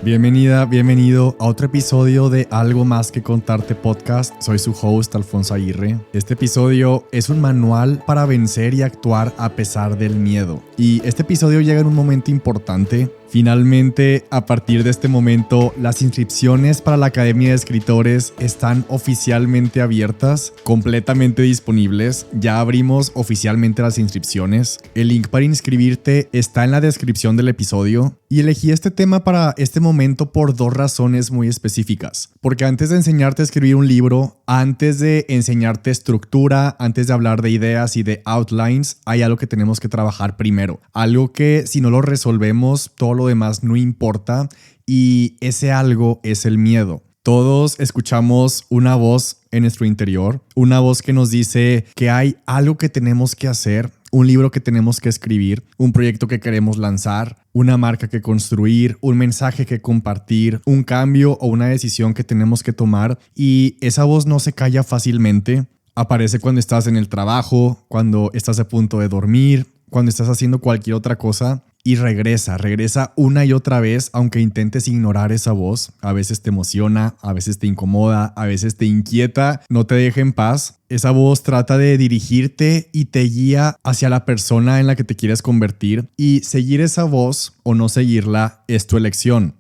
Bienvenida, bienvenido a otro episodio de Algo Más Que Contarte Podcast. Soy su host, Alfonso Aguirre. Este episodio es un manual para vencer y actuar a pesar del miedo. Y este episodio llega en un momento importante. Finalmente, a partir de este momento, las inscripciones para la Academia de Escritores están oficialmente abiertas, completamente disponibles. Ya abrimos oficialmente las inscripciones. El link para inscribirte está en la descripción del episodio. Y elegí este tema para este momento por dos razones muy específicas. Porque antes de enseñarte a escribir un libro, antes de enseñarte estructura, antes de hablar de ideas y de outlines, hay algo que tenemos que trabajar primero. Algo que si no lo resolvemos, todo lo demás no importa, y ese algo es el miedo. Todos escuchamos una voz en nuestro interior, una voz que nos dice que hay algo que tenemos que hacer, un libro que tenemos que escribir, un proyecto que queremos lanzar, una marca que construir, un mensaje que compartir, un cambio o una decisión que tenemos que tomar, y esa voz no se calla fácilmente. Aparece cuando estás en el trabajo, cuando estás a punto de dormir, cuando estás haciendo cualquier otra cosa. Y regresa una y otra vez, aunque intentes ignorar esa voz. A veces te emociona, a veces te incomoda, a veces te inquieta, no te deja en paz. Esa voz trata de dirigirte y te guía hacia la persona en la que te quieres convertir. Y seguir esa voz o no seguirla es tu elección.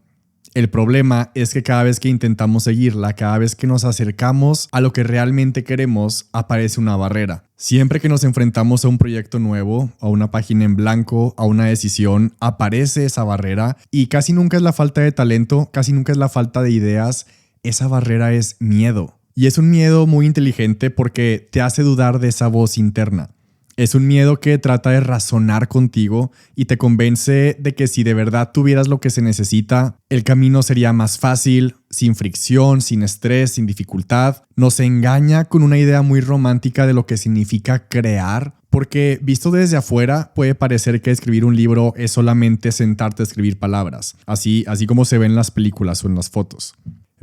El problema es que cada vez que intentamos seguirla, cada vez que nos acercamos a lo que realmente queremos, aparece una barrera. Siempre que nos enfrentamos a un proyecto nuevo, a una página en blanco, a una decisión, aparece esa barrera, y casi nunca es la falta de talento, casi nunca es la falta de ideas. Esa barrera es miedo. Y es un miedo muy inteligente porque te hace dudar de esa voz interna. Es un miedo que trata de razonar contigo y te convence de que si de verdad tuvieras lo que se necesita, el camino sería más fácil, sin fricción, sin estrés, sin dificultad. Nos engaña con una idea muy romántica de lo que significa crear, porque visto desde afuera puede parecer que escribir un libro es solamente sentarte a escribir palabras, así como se ve en las películas o en las fotos.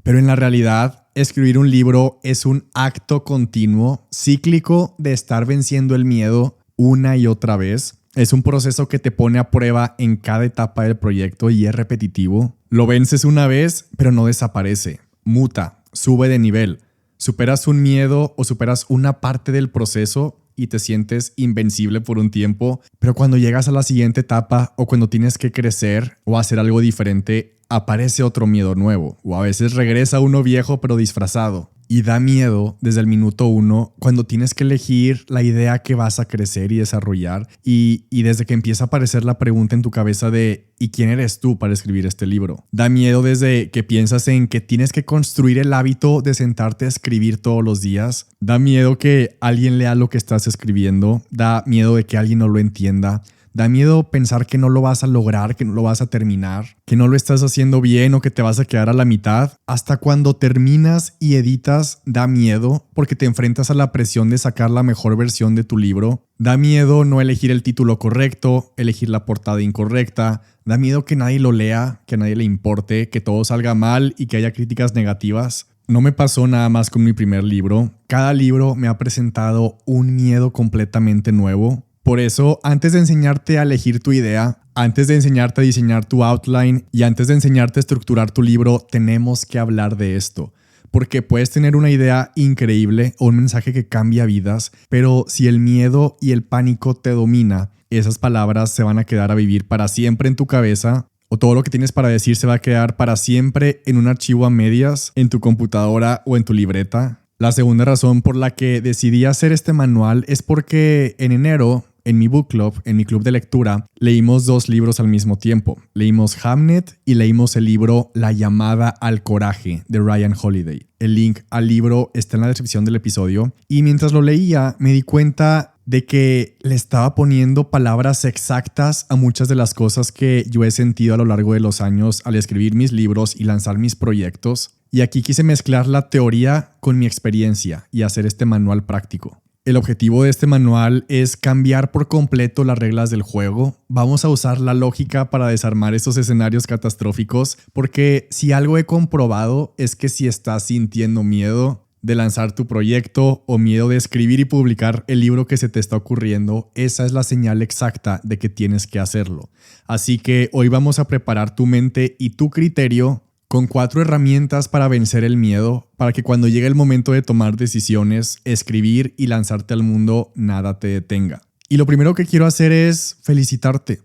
Pero en la realidad, escribir un libro es un acto continuo, cíclico, de estar venciendo el miedo una y otra vez. Es un proceso que te pone a prueba en cada etapa del proyecto y es repetitivo. Lo vences una vez, pero no desaparece. Muta, sube de nivel. Superas un miedo o superas una parte del proceso y te sientes invencible por un tiempo, pero cuando llegas a la siguiente etapa o cuando tienes que crecer o hacer algo diferente, aparece otro miedo nuevo, o a veces regresa uno viejo pero disfrazado. Y da miedo desde el minuto uno cuando tienes que elegir la idea que vas a crecer y desarrollar, y desde que empieza a aparecer la pregunta en tu cabeza de ¿y quién eres tú para escribir este libro? Da miedo desde que piensas en que tienes que construir el hábito de sentarte a escribir todos los días. Da miedo que alguien lea lo que estás escribiendo. Da miedo de que alguien no lo entienda. Da miedo pensar que no lo vas a lograr, que no lo vas a terminar, que no lo estás haciendo bien o que te vas a quedar a la mitad. Hasta cuando terminas y editas, da miedo porque te enfrentas a la presión de sacar la mejor versión de tu libro. Da miedo no elegir el título correcto, elegir la portada incorrecta. Da miedo que nadie lo lea, que a nadie le importe, que todo salga mal y que haya críticas negativas. No me pasó nada más con mi primer libro. Cada libro me ha presentado un miedo completamente nuevo. Por eso, antes de enseñarte a elegir tu idea, antes de enseñarte a diseñar tu outline y antes de enseñarte a estructurar tu libro, tenemos que hablar de esto. Porque puedes tener una idea increíble o un mensaje que cambia vidas, pero si el miedo y el pánico te domina, esas palabras se van a quedar a vivir para siempre en tu cabeza, o todo lo que tienes para decir se va a quedar para siempre en un archivo a medias, en tu computadora o en tu libreta. La segunda razón por la que decidí hacer este manual es porque en enero, en mi book club, en mi club de lectura, leímos 2 libros al mismo tiempo. Leímos Hamnet y leímos el libro La llamada al coraje de Ryan Holiday. El link al libro está en la descripción del episodio. Y mientras lo leía, me di cuenta de que le estaba poniendo palabras exactas a muchas de las cosas que yo he sentido a lo largo de los años al escribir mis libros y lanzar mis proyectos. Y aquí quise mezclar la teoría con mi experiencia y hacer este manual práctico. El objetivo de este manual es cambiar por completo las reglas del juego. Vamos a usar la lógica para desarmar estos escenarios catastróficos, porque si algo he comprobado es que si estás sintiendo miedo, de lanzar tu proyecto o miedo de escribir y publicar el libro que se te está ocurriendo, esa es la señal exacta de que tienes que hacerlo. Así que hoy vamos a preparar tu mente y tu criterio con 4 herramientas para vencer el miedo, para que cuando llegue el momento de tomar decisiones, escribir y lanzarte al mundo, nada te detenga. Y lo primero que quiero hacer es felicitarte.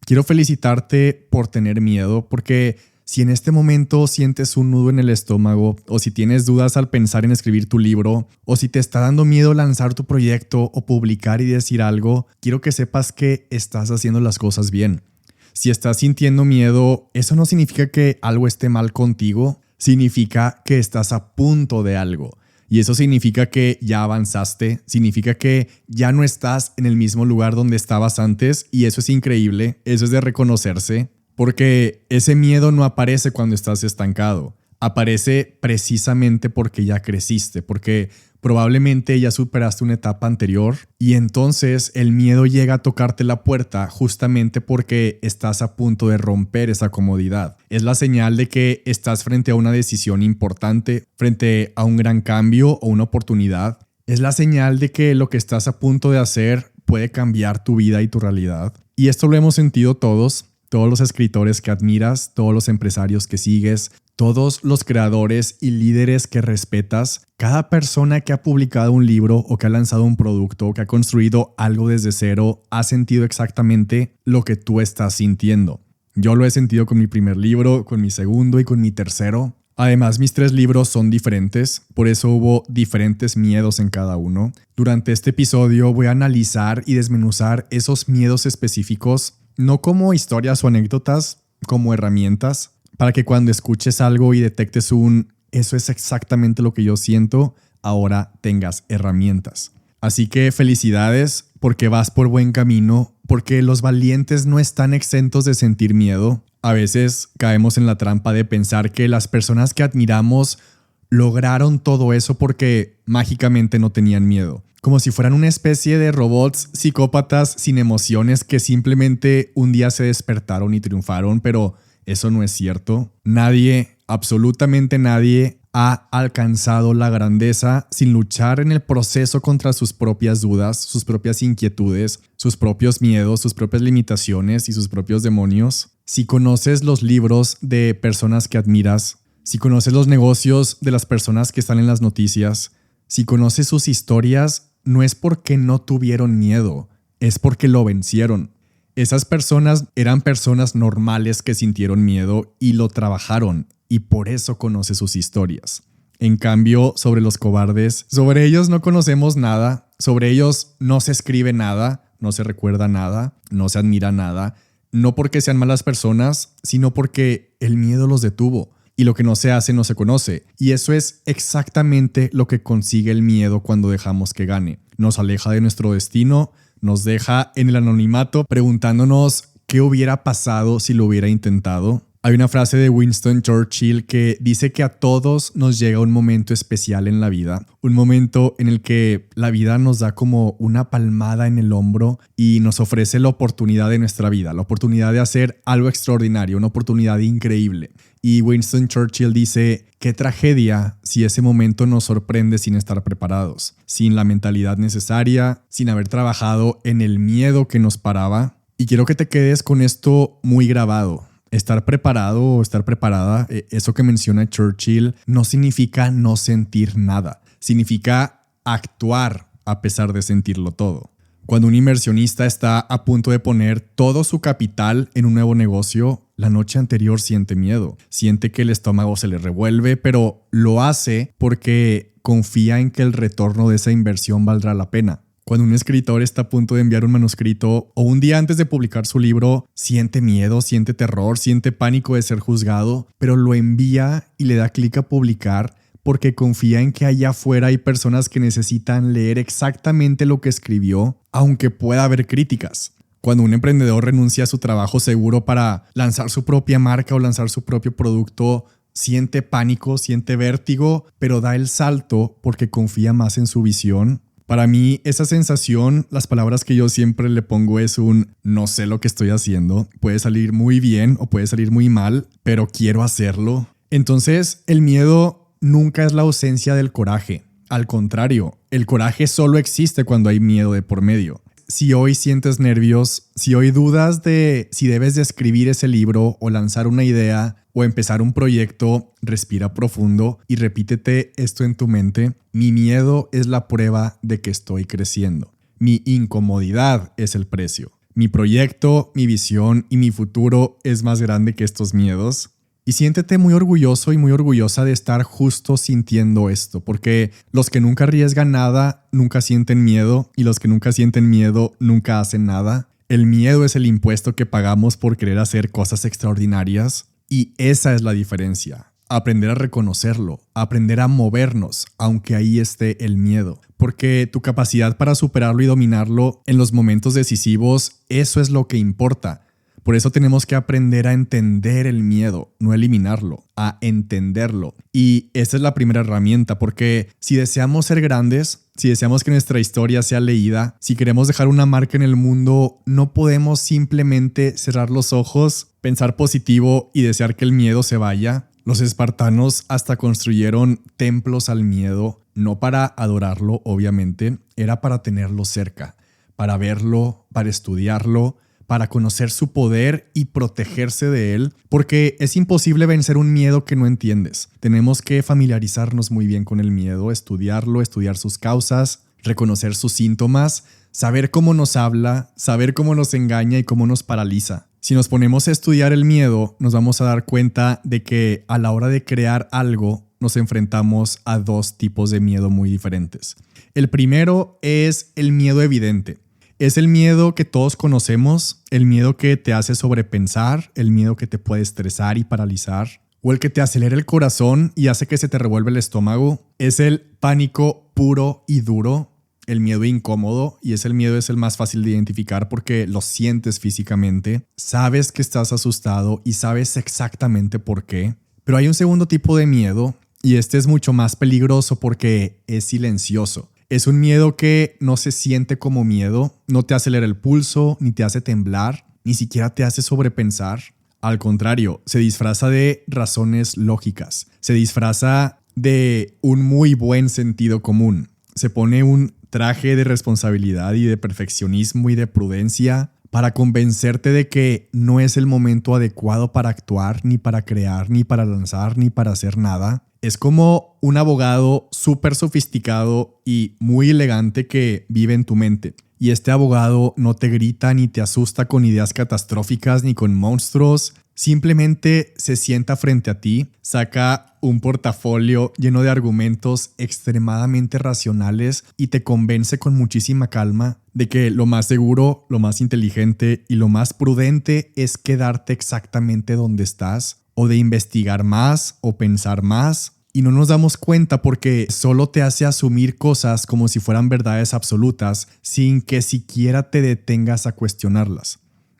Quiero felicitarte por tener miedo, porque si en este momento sientes un nudo en el estómago, o si tienes dudas al pensar en escribir tu libro, o si te está dando miedo lanzar tu proyecto o publicar y decir algo, quiero que sepas que estás haciendo las cosas bien. Si estás sintiendo miedo, eso no significa que algo esté mal contigo, significa que estás a punto de algo. Y eso significa que ya avanzaste, significa que ya no estás en el mismo lugar donde estabas antes, y eso es increíble, eso es de reconocerse, porque ese miedo no aparece cuando estás estancado, aparece precisamente porque ya creciste, porque probablemente ya superaste una etapa anterior y entonces el miedo llega a tocarte la puerta justamente porque estás a punto de romper esa comodidad. Es la señal de que estás frente a una decisión importante, frente a un gran cambio o una oportunidad. Es la señal de que lo que estás a punto de hacer puede cambiar tu vida y tu realidad. Y esto lo hemos sentido todos los escritores que admiras, todos los empresarios que sigues, todos los creadores y líderes que respetas, cada persona que ha publicado un libro o que ha lanzado un producto o que ha construido algo desde cero ha sentido exactamente lo que tú estás sintiendo. Yo lo he sentido con mi primer libro, con mi segundo y con mi tercero. Además, mis 3 libros son diferentes, por eso hubo diferentes miedos en cada uno. Durante este episodio voy a analizar y desmenuzar esos miedos específicos, no como historias o anécdotas, como herramientas, para que cuando escuches algo y detectes eso es exactamente lo que yo siento, ahora tengas herramientas. Así que felicidades porque vas por buen camino, porque los valientes no están exentos de sentir miedo. A veces caemos en la trampa de pensar que las personas que admiramos lograron todo eso porque mágicamente no tenían miedo. Como si fueran una especie de robots psicópatas sin emociones que simplemente un día se despertaron y triunfaron, pero eso no es cierto. Nadie, absolutamente nadie, ha alcanzado la grandeza sin luchar en el proceso contra sus propias dudas, sus propias inquietudes, sus propios miedos, sus propias limitaciones y sus propios demonios. Si conoces los libros de personas que admiras, si conoces los negocios de las personas que están en las noticias, si conoces sus historias, no es porque no tuvieron miedo, es porque lo vencieron. Esas personas eran personas normales que sintieron miedo y lo trabajaron, y por eso conoces sus historias. En cambio, sobre los cobardes, sobre ellos no conocemos nada, sobre ellos no se escribe nada, no se recuerda nada, no se admira nada, no porque sean malas personas, sino porque el miedo los detuvo. Y lo que no se hace no se conoce. Y eso es exactamente lo que consigue el miedo cuando dejamos que gane. Nos aleja de nuestro destino, nos deja en el anonimato preguntándonos qué hubiera pasado si lo hubiera intentado. Hay una frase de Winston Churchill que dice que a todos nos llega un momento especial en la vida, un momento en el que la vida nos da como una palmada en el hombro y nos ofrece la oportunidad de nuestra vida, la oportunidad de hacer algo extraordinario, una oportunidad increíble. Y Winston Churchill dice, qué tragedia si ese momento nos sorprende sin estar preparados, sin la mentalidad necesaria, sin haber trabajado en el miedo que nos paraba. Y quiero que te quedes con esto muy grabado. Estar preparado o estar preparada, eso que menciona Churchill, no significa no sentir nada. Significa actuar a pesar de sentirlo todo. Cuando un inversionista está a punto de poner todo su capital en un nuevo negocio, la noche anterior siente miedo. Siente que el estómago se le revuelve, pero lo hace porque confía en que el retorno de esa inversión valdrá la pena. Cuando un escritor está a punto de enviar un manuscrito o un día antes de publicar su libro, siente miedo, siente terror, siente pánico de ser juzgado, pero lo envía y le da clic a publicar porque confía en que allá afuera hay personas que necesitan leer exactamente lo que escribió, aunque pueda haber críticas. Cuando un emprendedor renuncia a su trabajo seguro para lanzar su propia marca o lanzar su propio producto, siente pánico, siente vértigo, pero da el salto porque confía más en su visión. Para mí, esa sensación, las palabras que yo siempre le pongo es un no sé lo que estoy haciendo. Puede salir muy bien o puede salir muy mal, pero quiero hacerlo. Entonces, el miedo nunca es la ausencia del coraje. Al contrario, el coraje solo existe cuando hay miedo de por medio. Si hoy sientes nervios, si hoy dudas de si debes de escribir ese libro o lanzar una idea o empezar un proyecto, respira profundo y repítete esto en tu mente. Mi miedo es la prueba de que estoy creciendo. Mi incomodidad es el precio. Mi proyecto, mi visión y mi futuro es más grande que estos miedos. Y siéntete muy orgulloso y muy orgullosa de estar justo sintiendo esto, porque los que nunca arriesgan nada nunca sienten miedo y los que nunca sienten miedo nunca hacen nada. El miedo es el impuesto que pagamos por querer hacer cosas extraordinarias y esa es la diferencia. Aprender a reconocerlo, aprender a movernos, aunque ahí esté el miedo. Porque tu capacidad para superarlo y dominarlo en los momentos decisivos, eso es lo que importa. Por eso tenemos que aprender a entender el miedo, no eliminarlo, a entenderlo. Y esa es la primera herramienta, porque si deseamos ser grandes, si deseamos que nuestra historia sea leída, si queremos dejar una marca en el mundo, no podemos simplemente cerrar los ojos, pensar positivo y desear que el miedo se vaya. Los espartanos hasta construyeron templos al miedo, no para adorarlo, obviamente, era para tenerlo cerca, para verlo, para estudiarlo, para conocer su poder y protegerse de él, porque es imposible vencer un miedo que no entiendes. Tenemos que familiarizarnos muy bien con el miedo, estudiarlo, estudiar sus causas, reconocer sus síntomas, saber cómo nos habla, saber cómo nos engaña y cómo nos paraliza. Si nos ponemos a estudiar el miedo, nos vamos a dar cuenta de que a la hora de crear algo, nos enfrentamos a dos tipos de miedo muy diferentes. El primero es el miedo evidente. Es el miedo que todos conocemos, el miedo que te hace sobrepensar, el miedo que te puede estresar y paralizar, o el que te acelera el corazón y hace que se te revuelva el estómago. Es el pánico puro y duro, el miedo incómodo, y ese miedo es el más fácil de identificar porque lo sientes físicamente, sabes que estás asustado y sabes exactamente por qué. Pero hay un segundo tipo de miedo y este es mucho más peligroso porque es silencioso. Es un miedo que no se siente como miedo, no te acelera el pulso, ni te hace temblar, ni siquiera te hace sobrepensar. Al contrario, se disfraza de razones lógicas, se disfraza de un muy buen sentido común. Se pone un traje de responsabilidad y de perfeccionismo y de prudencia para convencerte de que no es el momento adecuado para actuar, ni para crear, ni para lanzar, ni para hacer nada. Es como un abogado súper sofisticado y muy elegante que vive en tu mente. Y este abogado no te grita ni te asusta con ideas catastróficas ni con monstruos. Simplemente se sienta frente a ti, saca un portafolio lleno de argumentos extremadamente racionales y te convence con muchísima calma de que lo más seguro, lo más inteligente y lo más prudente es quedarte exactamente donde estás, o de investigar más o pensar más. Y no nos damos cuenta porque solo te hace asumir cosas como si fueran verdades absolutas sin que siquiera te detengas a cuestionarlas.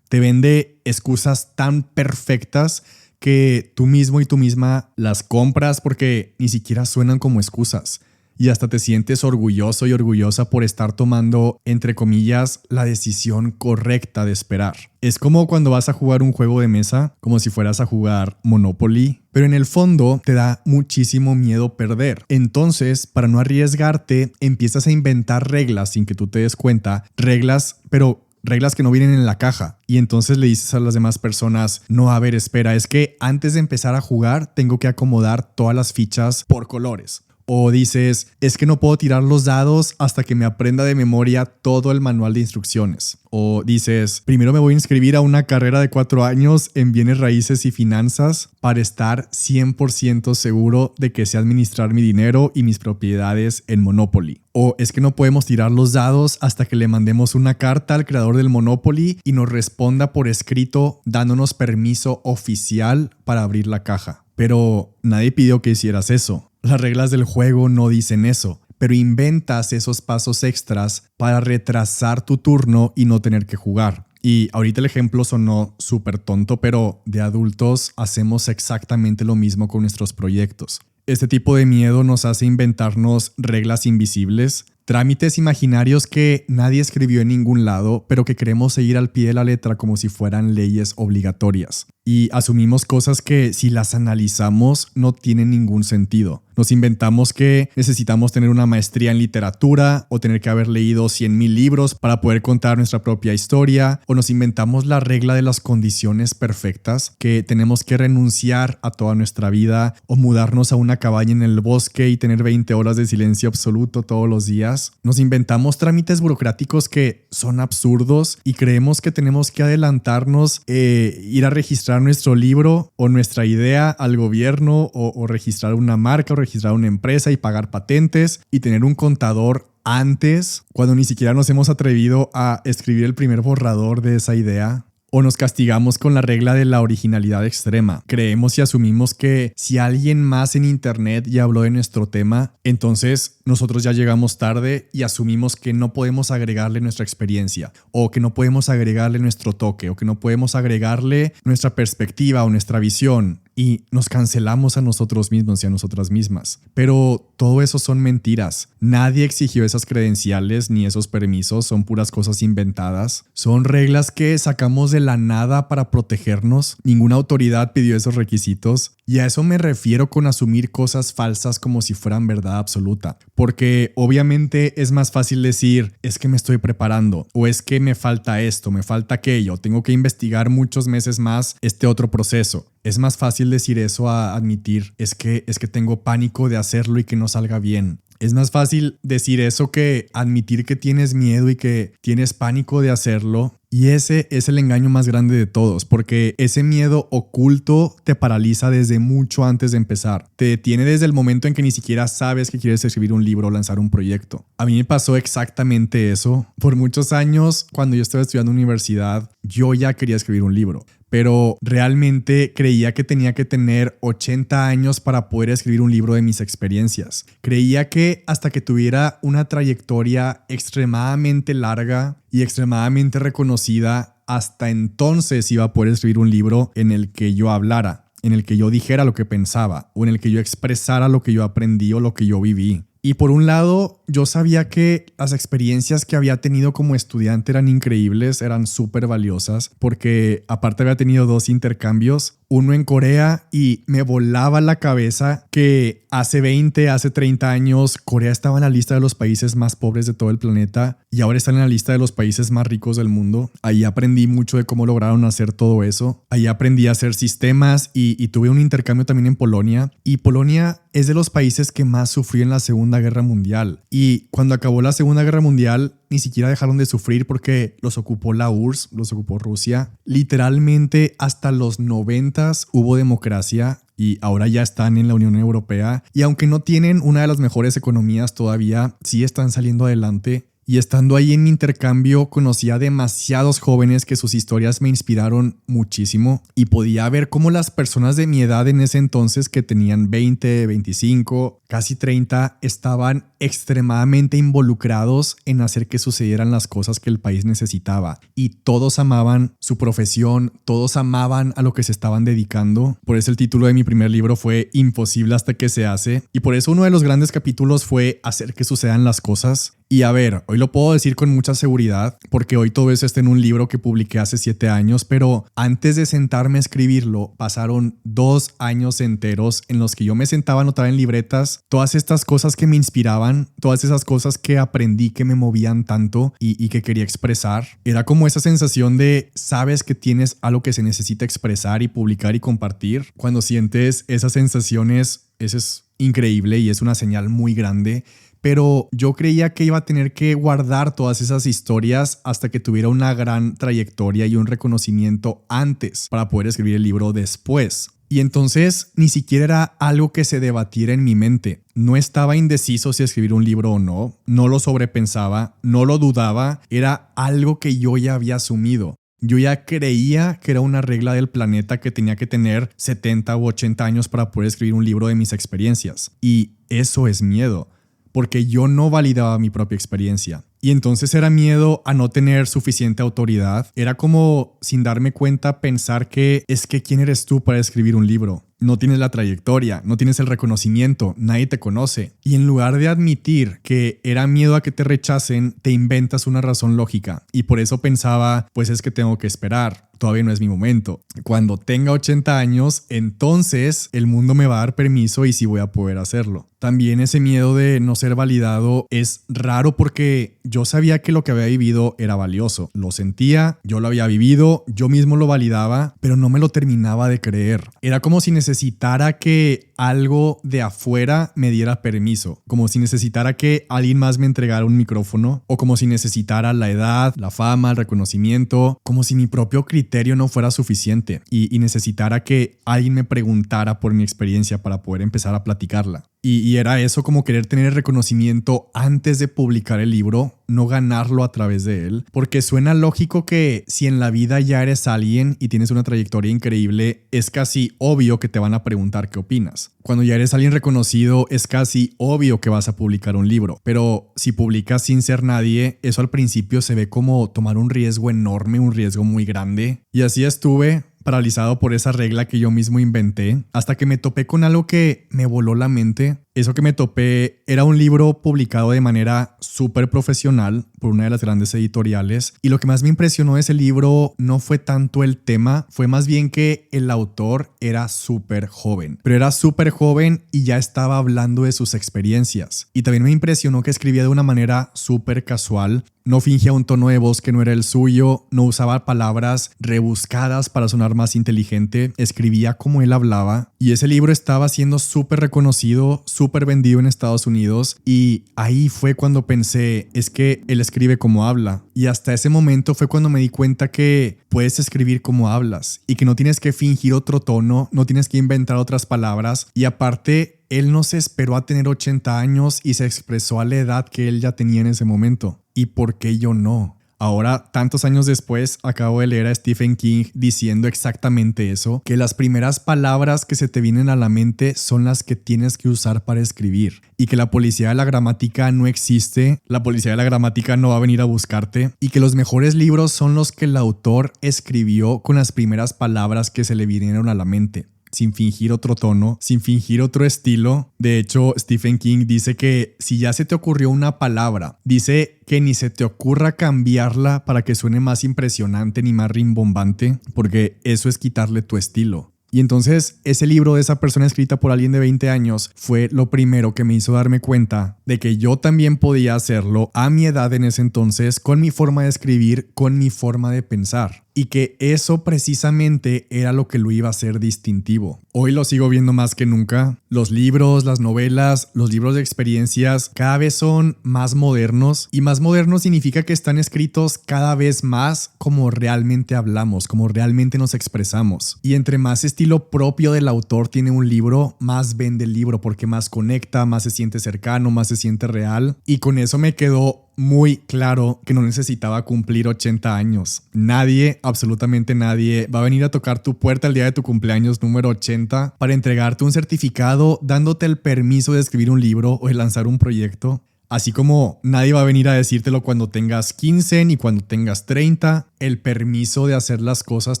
Te vende excusas tan perfectas que tú mismo y tú misma las compras porque ni siquiera suenan como excusas. Y hasta te sientes orgulloso y orgullosa por estar tomando, entre comillas, la decisión correcta de esperar. Es como cuando vas a jugar un juego de mesa, como si fueras a jugar Monopoly, pero en el fondo te da muchísimo miedo perder. Entonces, para no arriesgarte, empiezas a inventar reglas sin que tú te des cuenta, reglas que no vienen en la caja. Y entonces le dices a las demás personas, no, a ver, espera, es que antes de empezar a jugar tengo que acomodar todas las fichas por colores. O dices, es que no puedo tirar los dados hasta que me aprenda de memoria todo el manual de instrucciones. O dices, primero me voy a inscribir a una carrera de 4 años en bienes raíces y finanzas para estar 100% seguro de que sé administrar mi dinero y mis propiedades en Monopoly. O es que no podemos tirar los dados hasta que le mandemos una carta al creador del Monopoly y nos responda por escrito dándonos permiso oficial para abrir la caja. Pero nadie pidió que hicieras eso. Las reglas del juego no dicen eso, pero inventas esos pasos extras para retrasar tu turno y no tener que jugar. Y ahorita el ejemplo sonó súper tonto, pero de adultos hacemos exactamente lo mismo con nuestros proyectos. Este tipo de miedo nos hace inventarnos reglas invisibles, trámites imaginarios que nadie escribió en ningún lado, pero que queremos seguir al pie de la letra como si fueran leyes obligatorias. y asumimos cosas que si las analizamos no tienen ningún sentido. Nos inventamos que necesitamos tener una maestría en literatura o tener que haber leído 100,000 libros para poder contar nuestra propia historia, o nos inventamos la regla de las condiciones perfectas, que tenemos que renunciar a toda nuestra vida o mudarnos a una cabaña en el bosque y tener 20 horas de silencio absoluto todos los días. Nos inventamos trámites burocráticos que son absurdos y creemos que tenemos que adelantarnos, ir a registrar nuestro libro o nuestra idea al gobierno o registrar una marca o registrar una empresa y pagar patentes y tener un contador antes, cuando ni siquiera nos hemos atrevido a escribir el primer borrador de esa idea. O nos castigamos con la regla de la originalidad extrema. Creemos y asumimos que si alguien más en internet ya habló de nuestro tema, entonces nosotros ya llegamos tarde y asumimos que no podemos agregarle nuestra experiencia, o que no podemos agregarle nuestro toque, o que no podemos agregarle nuestra perspectiva o nuestra visión. Y nos cancelamos a nosotros mismos y a nosotras mismas. Pero todo eso son mentiras. Nadie exigió esas credenciales ni esos permisos, son puras cosas inventadas. Son reglas que sacamos de la nada para protegernos. Ninguna autoridad pidió esos requisitos. Y a eso me refiero con asumir cosas falsas como si fueran verdad absoluta. Porque obviamente es más fácil decir, es que me estoy preparando, o es que me falta esto, me falta aquello, tengo que investigar muchos meses más este otro proceso. Es más fácil decir eso a admitir, es que tengo pánico de hacerlo y que no salga bien. Es más fácil decir eso que admitir que tienes miedo y que tienes pánico de hacerlo. Y ese es el engaño más grande de todos, porque ese miedo oculto te paraliza desde mucho antes de empezar. Te detiene desde el momento en que ni siquiera sabes que quieres escribir un libro o lanzar un proyecto. A mí me pasó exactamente eso. Por muchos años, cuando yo estaba estudiando en universidad, yo ya quería escribir un libro. Pero realmente creía que tenía que tener 80 años para poder escribir un libro de mis experiencias. Creía que hasta que tuviera una trayectoria extremadamente larga y extremadamente reconocida, hasta entonces iba a poder escribir un libro en el que yo hablara, en el que yo dijera lo que pensaba, o en el que yo expresara lo que yo aprendí o lo que yo viví. Y por un lado, yo sabía que las experiencias que había tenido como estudiante eran increíbles, eran súper valiosas, porque aparte había tenido 2 intercambios, uno en Corea, y me volaba la cabeza que hace 20, hace 30 años Corea estaba en la lista de los países más pobres de todo el planeta y ahora está en la lista de los países más ricos del mundo. Ahí aprendí mucho de cómo lograron hacer todo eso. Ahí aprendí a hacer sistemas y tuve un intercambio también en Polonia. Y Polonia es de los países que más sufrió en la Segunda Guerra Mundial. Y cuando acabó la Segunda Guerra Mundial, ni siquiera dejaron de sufrir porque los ocupó la URSS, los ocupó Rusia. Literalmente hasta los 90s hubo democracia y ahora ya están en la Unión Europea. Y aunque no tienen una de las mejores economías todavía, sí están saliendo adelante. Y estando ahí en mi intercambio, conocí a demasiados jóvenes que sus historias me inspiraron muchísimo y podía ver cómo las personas de mi edad en ese entonces, que tenían 20, 25, casi 30, estaban extremadamente involucrados en hacer que sucedieran las cosas que el país necesitaba. Y todos amaban su profesión, todos amaban a lo que se estaban dedicando. Por eso el título de mi primer libro fue Imposible hasta que se hace. Y por eso uno de los grandes capítulos fue hacer que sucedan las cosas. Y a ver, hoy lo puedo decir con mucha seguridad porque hoy todo eso está en un libro que publiqué hace 7 años, pero antes de sentarme a escribirlo pasaron 2 años enteros en los que yo me sentaba a anotar en libretas todas estas cosas que me inspiraban, todas esas cosas que aprendí que me movían tanto y que quería expresar. Era como esa sensación de sabes que tienes algo que se necesita expresar y publicar y compartir. Cuando sientes esas sensaciones, eso es increíble y es una señal muy grande. Pero yo creía que iba a tener que guardar todas esas historias hasta que tuviera una gran trayectoria y un reconocimiento antes para poder escribir el libro después. Y entonces ni siquiera era algo que se debatiera en mi mente. No estaba indeciso si escribir un libro o no. No lo sobrepensaba, no lo dudaba. Era algo que yo ya había asumido. Yo ya creía que era una regla del planeta que tenía que tener 70 u 80 años para poder escribir un libro de mis experiencias. Y eso es miedo. Porque yo no validaba mi propia experiencia. Y entonces era miedo a no tener suficiente autoridad. Era como, sin darme cuenta, pensar que es que ¿quién eres tú para escribir un libro? no tienes la trayectoria, no tienes el reconocimiento, nadie te conoce. Y en lugar de admitir que era miedo a que te rechacen, te inventas una razón lógica. Y por eso pensaba, pues es que tengo que esperar. Todavía no es mi momento. Cuando tenga 80 años, entonces el mundo me va a dar permiso y sí voy a poder hacerlo. También ese miedo de no ser validado es raro porque yo sabía que lo que había vivido era valioso. Lo sentía, yo lo había vivido, yo mismo lo validaba, pero no me lo terminaba de creer. Era como si necesitara que algo de afuera me diera permiso, como si necesitara que alguien más me entregara un micrófono, o como si necesitara la edad, la fama, el reconocimiento, como si mi propio criterio no fuera suficiente y necesitara que alguien me preguntara por mi experiencia para poder empezar a platicarla. Y era eso, como querer tener el reconocimiento antes de publicar el libro, no ganarlo a través de él, porque suena lógico que si en la vida ya eres alguien y tienes una trayectoria increíble, es casi obvio que te van a preguntar qué opinas. Cuando ya eres alguien reconocido, es casi obvio que vas a publicar un libro, pero si publicas sin ser nadie, eso al principio se ve como tomar un riesgo enorme, un riesgo muy grande. Y así estuve, paralizado por esa regla que yo mismo inventé, hasta que me topé con algo que me voló la mente. Eso que me topé era un libro publicado de manera súper profesional por una de las grandes editoriales, y lo que más me impresionó de ese libro no fue tanto el tema, fue más bien que el autor era súper joven, pero era súper joven y ya estaba hablando de sus experiencias. Y también me impresionó que escribía de una manera súper casual. No fingía un tono de voz que no era el suyo, no usaba palabras rebuscadas para sonar más inteligente, escribía como él hablaba, y ese libro estaba siendo súper reconocido, súper vendido en Estados Unidos, y ahí fue cuando pensé, es que él escribe como habla. Y hasta ese momento fue cuando me di cuenta que puedes escribir como hablas y que no tienes que fingir otro tono, no tienes que inventar otras palabras, y aparte él no se esperó a tener 80 años y se expresó a la edad que él ya tenía en ese momento. ¿Y por qué yo no? Ahora, tantos años después, acabo de leer a Stephen King diciendo exactamente eso, que las primeras palabras que se te vienen a la mente son las que tienes que usar para escribir, y que la policía de la gramática no existe, la policía de la gramática no va a venir a buscarte, y que los mejores libros son los que el autor escribió con las primeras palabras que se le vinieron a la mente, sin fingir otro tono, sin fingir otro estilo. De hecho, Stephen King dice que si ya se te ocurrió una palabra, dice que ni se te ocurra cambiarla para que suene más impresionante ni más rimbombante, porque eso es quitarle tu estilo. Y entonces ese libro de esa persona escrita por alguien de 20 años fue lo primero que me hizo darme cuenta de que yo también podía hacerlo a mi edad en ese entonces, con mi forma de escribir, con mi forma de pensar. Y que eso precisamente era lo que lo iba a hacer distintivo. Hoy lo sigo viendo más que nunca. Los libros, las novelas, los libros de experiencias cada vez son más modernos, y más modernos significa que están escritos cada vez más como realmente hablamos, como realmente nos expresamos. Y entre más estilo propio del autor tiene un libro, más vende el libro porque más conecta, más se siente cercano, más se siente real. Y con eso me quedó muy claro que no necesitaba cumplir 80 años. Nadie, absolutamente nadie, va a venir a tocar tu puerta el día de tu cumpleaños número 80 para entregarte un certificado dándote el permiso de escribir un libro o de lanzar un proyecto. Así como nadie va a venir a decírtelo cuando tengas 15 ni cuando tengas 30, el permiso de hacer las cosas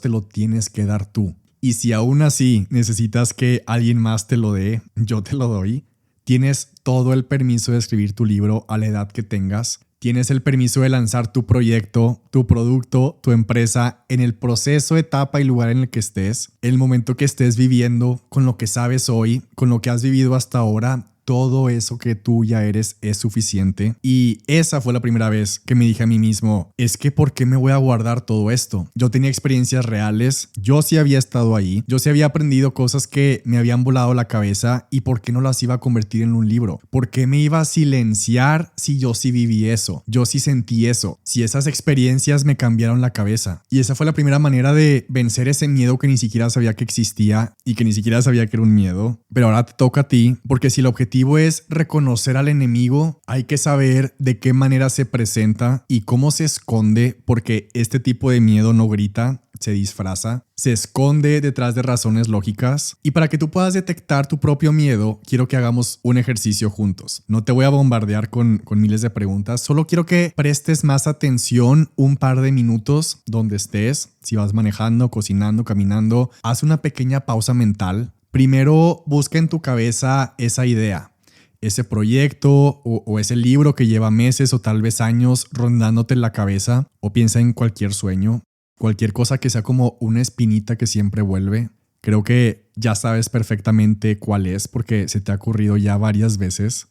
te lo tienes que dar tú. Y si aún así necesitas que alguien más te lo dé, yo te lo doy. Tienes todo el permiso de escribir tu libro a la edad que tengas. Tienes el permiso de lanzar tu proyecto, tu producto, tu empresa en el proceso, etapa y lugar en el que estés, el momento que estés viviendo, con lo que sabes hoy, con lo que has vivido hasta ahora. Todo eso que tú ya eres es suficiente. Y esa fue la primera vez que me dije a mí mismo, es que ¿por qué me voy a guardar todo esto? Yo tenía experiencias reales, yo sí había estado ahí, yo sí había aprendido cosas que me habían volado la cabeza, y ¿por qué no las iba a convertir en un libro? ¿Por qué me iba a silenciar si yo sí viví eso? Yo sí sentí eso, si esas experiencias me cambiaron la cabeza. Y esa fue la primera manera de vencer ese miedo que ni siquiera sabía que existía y que ni siquiera sabía que era un miedo. Pero ahora te toca a ti, porque si el objetivo es reconocer al enemigo, hay que saber de qué manera se presenta y cómo se esconde, porque este tipo de miedo no grita, se disfraza, se esconde detrás de razones lógicas. Y para que tú puedas detectar tu propio miedo, quiero que hagamos un ejercicio juntos. No te voy a bombardear con miles de preguntas, solo quiero que prestes más atención un par de minutos donde estés. Si vas manejando, cocinando, caminando, haz una pequeña pausa mental. Primero busca en tu cabeza esa idea, ese proyecto o ese libro que lleva meses o tal vez años rondándote en la cabeza, o piensa en cualquier sueño, cualquier cosa que sea como una espinita que siempre vuelve. Creo que ya sabes perfectamente cuál es porque se te ha ocurrido ya varias veces.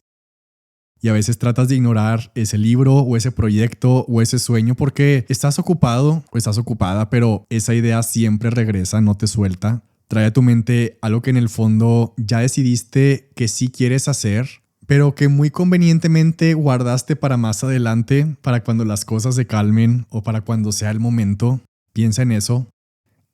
Y a veces tratas de ignorar ese libro o ese proyecto o ese sueño porque estás ocupado o estás ocupada, pero esa idea siempre regresa, no te suelta. Trae a tu mente algo que en el fondo ya decidiste que sí quieres hacer, pero que muy convenientemente guardaste para más adelante, para cuando las cosas se calmen o para cuando sea el momento. Piensa en eso.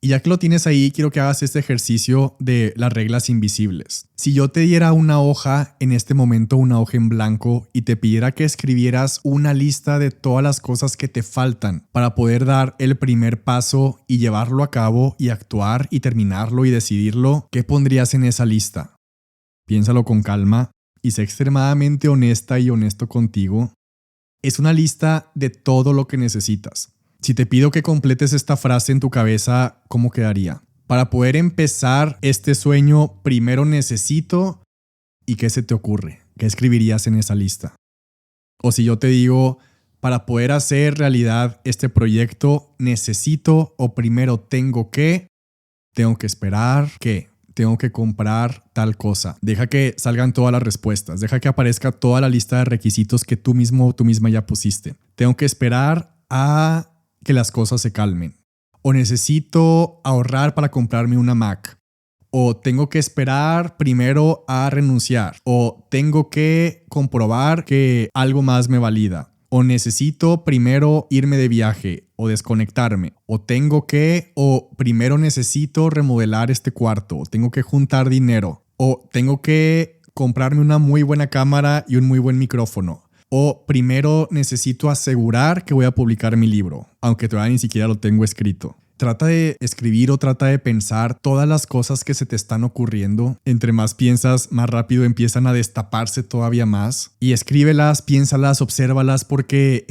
Y ya que lo tienes ahí, quiero que hagas este ejercicio de las reglas invisibles. Si yo te diera una hoja en este momento, una hoja en blanco, y te pidiera que escribieras una lista de todas las cosas que te faltan para poder dar el primer paso y llevarlo a cabo y actuar y terminarlo y decidirlo, ¿qué pondrías en esa lista? Piénsalo con calma y sé extremadamente honesta y honesto contigo. Es una lista de todo lo que necesitas. Si te pido que completes esta frase en tu cabeza, ¿cómo quedaría? Para poder empezar este sueño, primero necesito... ¿Y qué se te ocurre? ¿Qué escribirías en esa lista? O si yo te digo, para poder hacer realidad este proyecto, necesito o primero tengo que esperar que... Tengo que comprar tal cosa. Deja que salgan todas las respuestas. Deja que aparezca toda la lista de requisitos que tú mismo o tú misma ya pusiste. Tengo que esperar a que las cosas se calmen. O necesito ahorrar para comprarme una Mac. O tengo que esperar primero a renunciar. O tengo que comprobar que algo más me valida. O necesito primero irme de viaje o desconectarme. O primero necesito remodelar este cuarto. O tengo que juntar dinero. O tengo que comprarme una muy buena cámara y un muy buen micrófono. O primero necesito asegurar que voy a publicar mi libro, aunque todavía ni siquiera lo tengo escrito. Trata de escribir o trata de pensar todas las cosas que se te están ocurriendo. Entre más piensas, más rápido empiezan a destaparse todavía más. Y escríbelas, piénsalas, obsérvalas, porque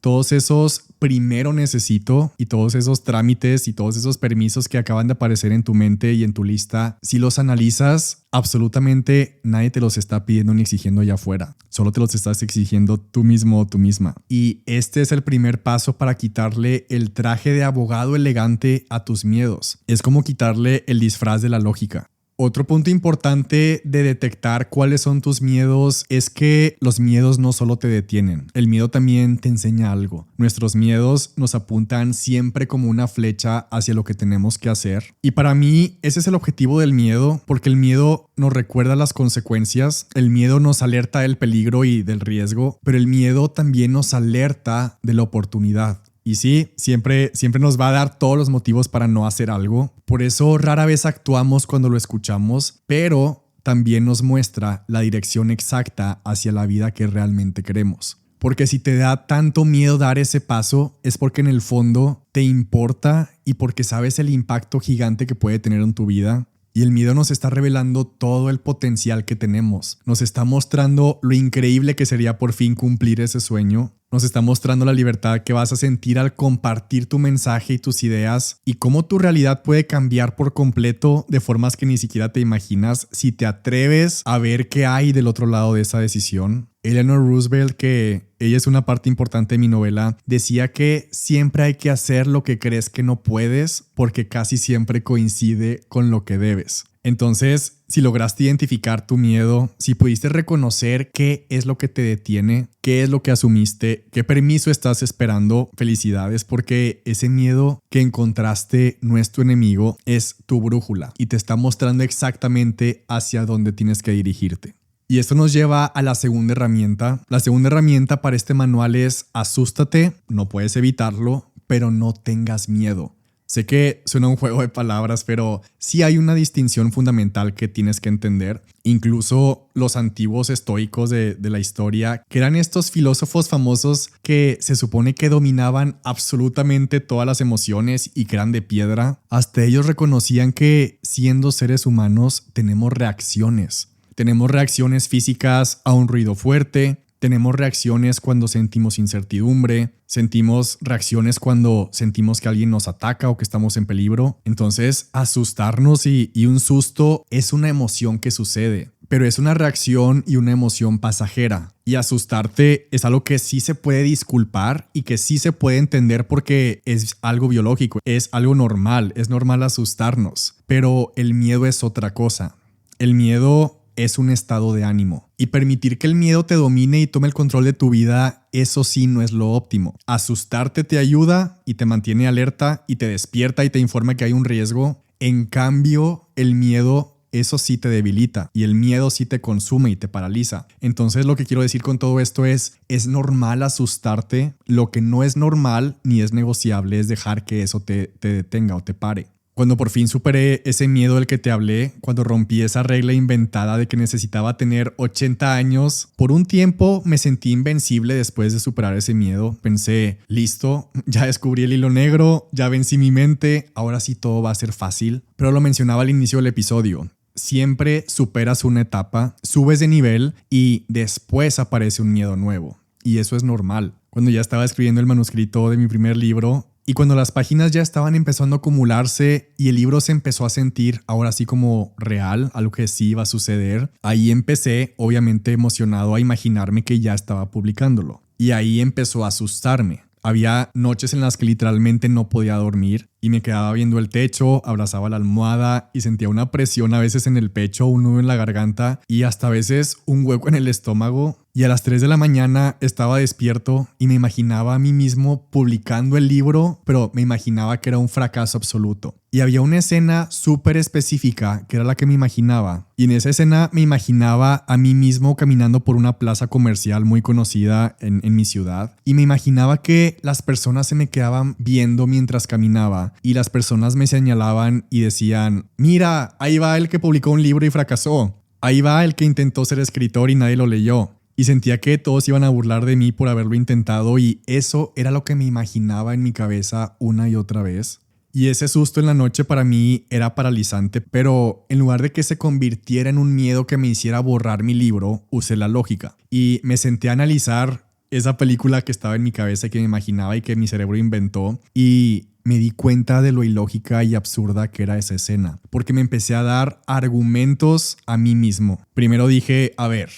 todos esos primero necesito y todos esos trámites y todos esos permisos que acaban de aparecer en tu mente y en tu lista, si los analizas, absolutamente nadie te los está pidiendo ni exigiendo allá afuera. Solo te los estás exigiendo tú mismo o tú misma. Y este es el primer paso para quitarle el traje de abogado elegante a tus miedos. Es como quitarle el disfraz de la lógica. Otro punto importante de detectar cuáles son tus miedos es que los miedos no solo te detienen, el miedo también te enseña algo. Nuestros miedos nos apuntan siempre como una flecha hacia lo que tenemos que hacer. Y para mí ese es el objetivo del miedo, porque el miedo nos recuerda las consecuencias, el miedo nos alerta del peligro y del riesgo, pero el miedo también nos alerta de la oportunidad. Y sí, siempre nos va a dar todos los motivos para no hacer algo. Por eso rara vez actuamos cuando lo escuchamos, pero también nos muestra la dirección exacta hacia la vida que realmente queremos. Porque si te da tanto miedo dar ese paso, es porque en el fondo te importa y porque sabes el impacto gigante que puede tener en tu vida. Y el miedo nos está revelando todo el potencial que tenemos. Nos está mostrando lo increíble que sería por fin cumplir ese sueño. Nos está mostrando la libertad que vas a sentir al compartir tu mensaje y tus ideas y cómo tu realidad puede cambiar por completo de formas que ni siquiera te imaginas si te atreves a ver qué hay del otro lado de esa decisión. Eleanor Roosevelt, que ella es una parte importante de mi novela, decía que siempre hay que hacer lo que crees que no puedes porque casi siempre coincide con lo que debes. Entonces, si lograste identificar tu miedo, si pudiste reconocer qué es lo que te detiene, qué es lo que asumiste, qué permiso estás esperando, felicidades, porque ese miedo que encontraste no es tu enemigo, es tu brújula y te está mostrando exactamente hacia dónde tienes que dirigirte. Y esto nos lleva a la segunda herramienta. La segunda herramienta para este manual es asústate, no puedes evitarlo, pero no tengas miedo. Sé que suena un juego de palabras, pero sí hay una distinción fundamental que tienes que entender. Incluso los antiguos estoicos de la historia, que eran estos filósofos famosos que se supone que dominaban absolutamente todas las emociones y que eran de piedra, hasta ellos reconocían que siendo seres humanos tenemos reacciones. Tenemos reacciones físicas a un ruido fuerte. Tenemos reacciones cuando sentimos incertidumbre, sentimos reacciones cuando sentimos que alguien nos ataca o que estamos en peligro. Entonces, asustarnos y un susto es una emoción que sucede, pero es una reacción y una emoción pasajera. Y asustarte es algo que sí se puede disculpar y que sí se puede entender porque es algo biológico, es algo normal, es normal asustarnos. Pero el miedo es otra cosa. El miedo es un estado de ánimo. Y permitir que el miedo te domine y tome el control de tu vida, eso sí no es lo óptimo. Asustarte te ayuda y te mantiene alerta y te despierta y te informa que hay un riesgo. En cambio, el miedo, eso sí te debilita y el miedo sí te consume y te paraliza. Entonces lo que quiero decir con todo esto es normal asustarte. Lo que no es normal ni es negociable es dejar que eso te detenga o te pare. Cuando por fin superé ese miedo del que te hablé, cuando rompí esa regla inventada de que necesitaba tener 80 años, por un tiempo me sentí invencible después de superar ese miedo. Pensé, listo, ya descubrí el hilo negro, ya vencí mi mente, ahora sí todo va a ser fácil. Pero lo mencionaba al inicio del episodio. Siempre superas una etapa, subes de nivel y después aparece un miedo nuevo. Y eso es normal. Cuando ya estaba escribiendo el manuscrito de mi primer libro, y cuando las páginas ya estaban empezando a acumularse y el libro se empezó a sentir ahora sí como real, algo que sí iba a suceder, ahí empecé, obviamente emocionado, a imaginarme que ya estaba publicándolo. Y ahí empezó a asustarme. Había noches en las que literalmente no podía dormir y me quedaba viendo el techo, abrazaba la almohada y sentía una presión a veces en el pecho, un nudo en la garganta y hasta a veces un hueco en el estómago. Y a las 3 de la mañana estaba despierto y me imaginaba a mí mismo publicando el libro, pero me imaginaba que era un fracaso absoluto. Y había una escena súper específica que era la que me imaginaba. Y en esa escena me imaginaba a mí mismo caminando por una plaza comercial muy conocida en mi ciudad. Y me imaginaba que las personas se me quedaban viendo mientras caminaba. Y las personas me señalaban y decían, mira, ahí va el que publicó un libro y fracasó. Ahí va el que intentó ser escritor y nadie lo leyó. Y sentía que todos iban a burlar de mí por haberlo intentado y eso era lo que me imaginaba en mi cabeza una y otra vez. Y ese susto en la noche para mí era paralizante, pero en lugar de que se convirtiera en un miedo que me hiciera borrar mi libro, usé la lógica. Y me senté a analizar esa película que estaba en mi cabeza y que me imaginaba y que mi cerebro inventó y me di cuenta de lo ilógica y absurda que era esa escena, porque me empecé a dar argumentos a mí mismo. Primero dije, a ver,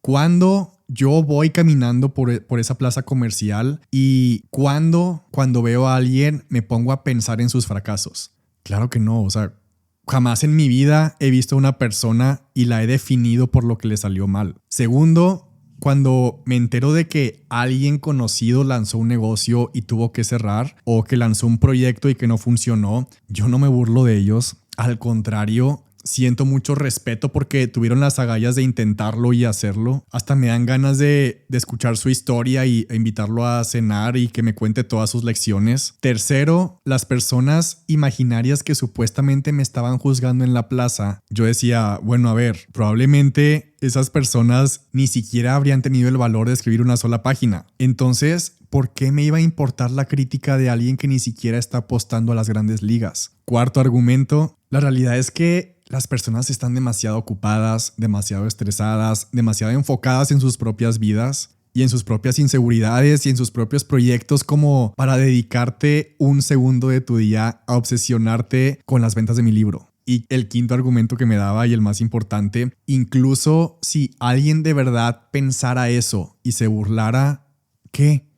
¿cuándo yo voy caminando por esa plaza comercial y cuando veo a alguien me pongo a pensar en sus fracasos? Claro que no, o sea, jamás en mi vida he visto a una persona y la he definido por lo que le salió mal. Segundo, cuando me entero de que alguien conocido lanzó un negocio y tuvo que cerrar o que lanzó un proyecto y que no funcionó, yo no me burlo de ellos. Al contrario, siento mucho respeto porque tuvieron las agallas de intentarlo y hacerlo. Hasta me dan ganas de escuchar su historia e invitarlo a cenar y que me cuente todas sus lecciones. Tercero, las personas imaginarias que supuestamente me estaban juzgando en la plaza. Yo decía, bueno, a ver, probablemente esas personas ni siquiera habrían tenido el valor de escribir una sola página. Entonces, ¿por qué me iba a importar la crítica de alguien que ni siquiera está apostando a las grandes ligas? Cuarto argumento, la realidad es que las personas están demasiado ocupadas, demasiado estresadas, demasiado enfocadas en sus propias vidas y en sus propias inseguridades y en sus propios proyectos como para dedicarte un segundo de tu día a obsesionarte con las ventas de mi libro. Y el quinto argumento que me daba y el más importante, incluso si alguien de verdad pensara eso y se burlara, ¿qué?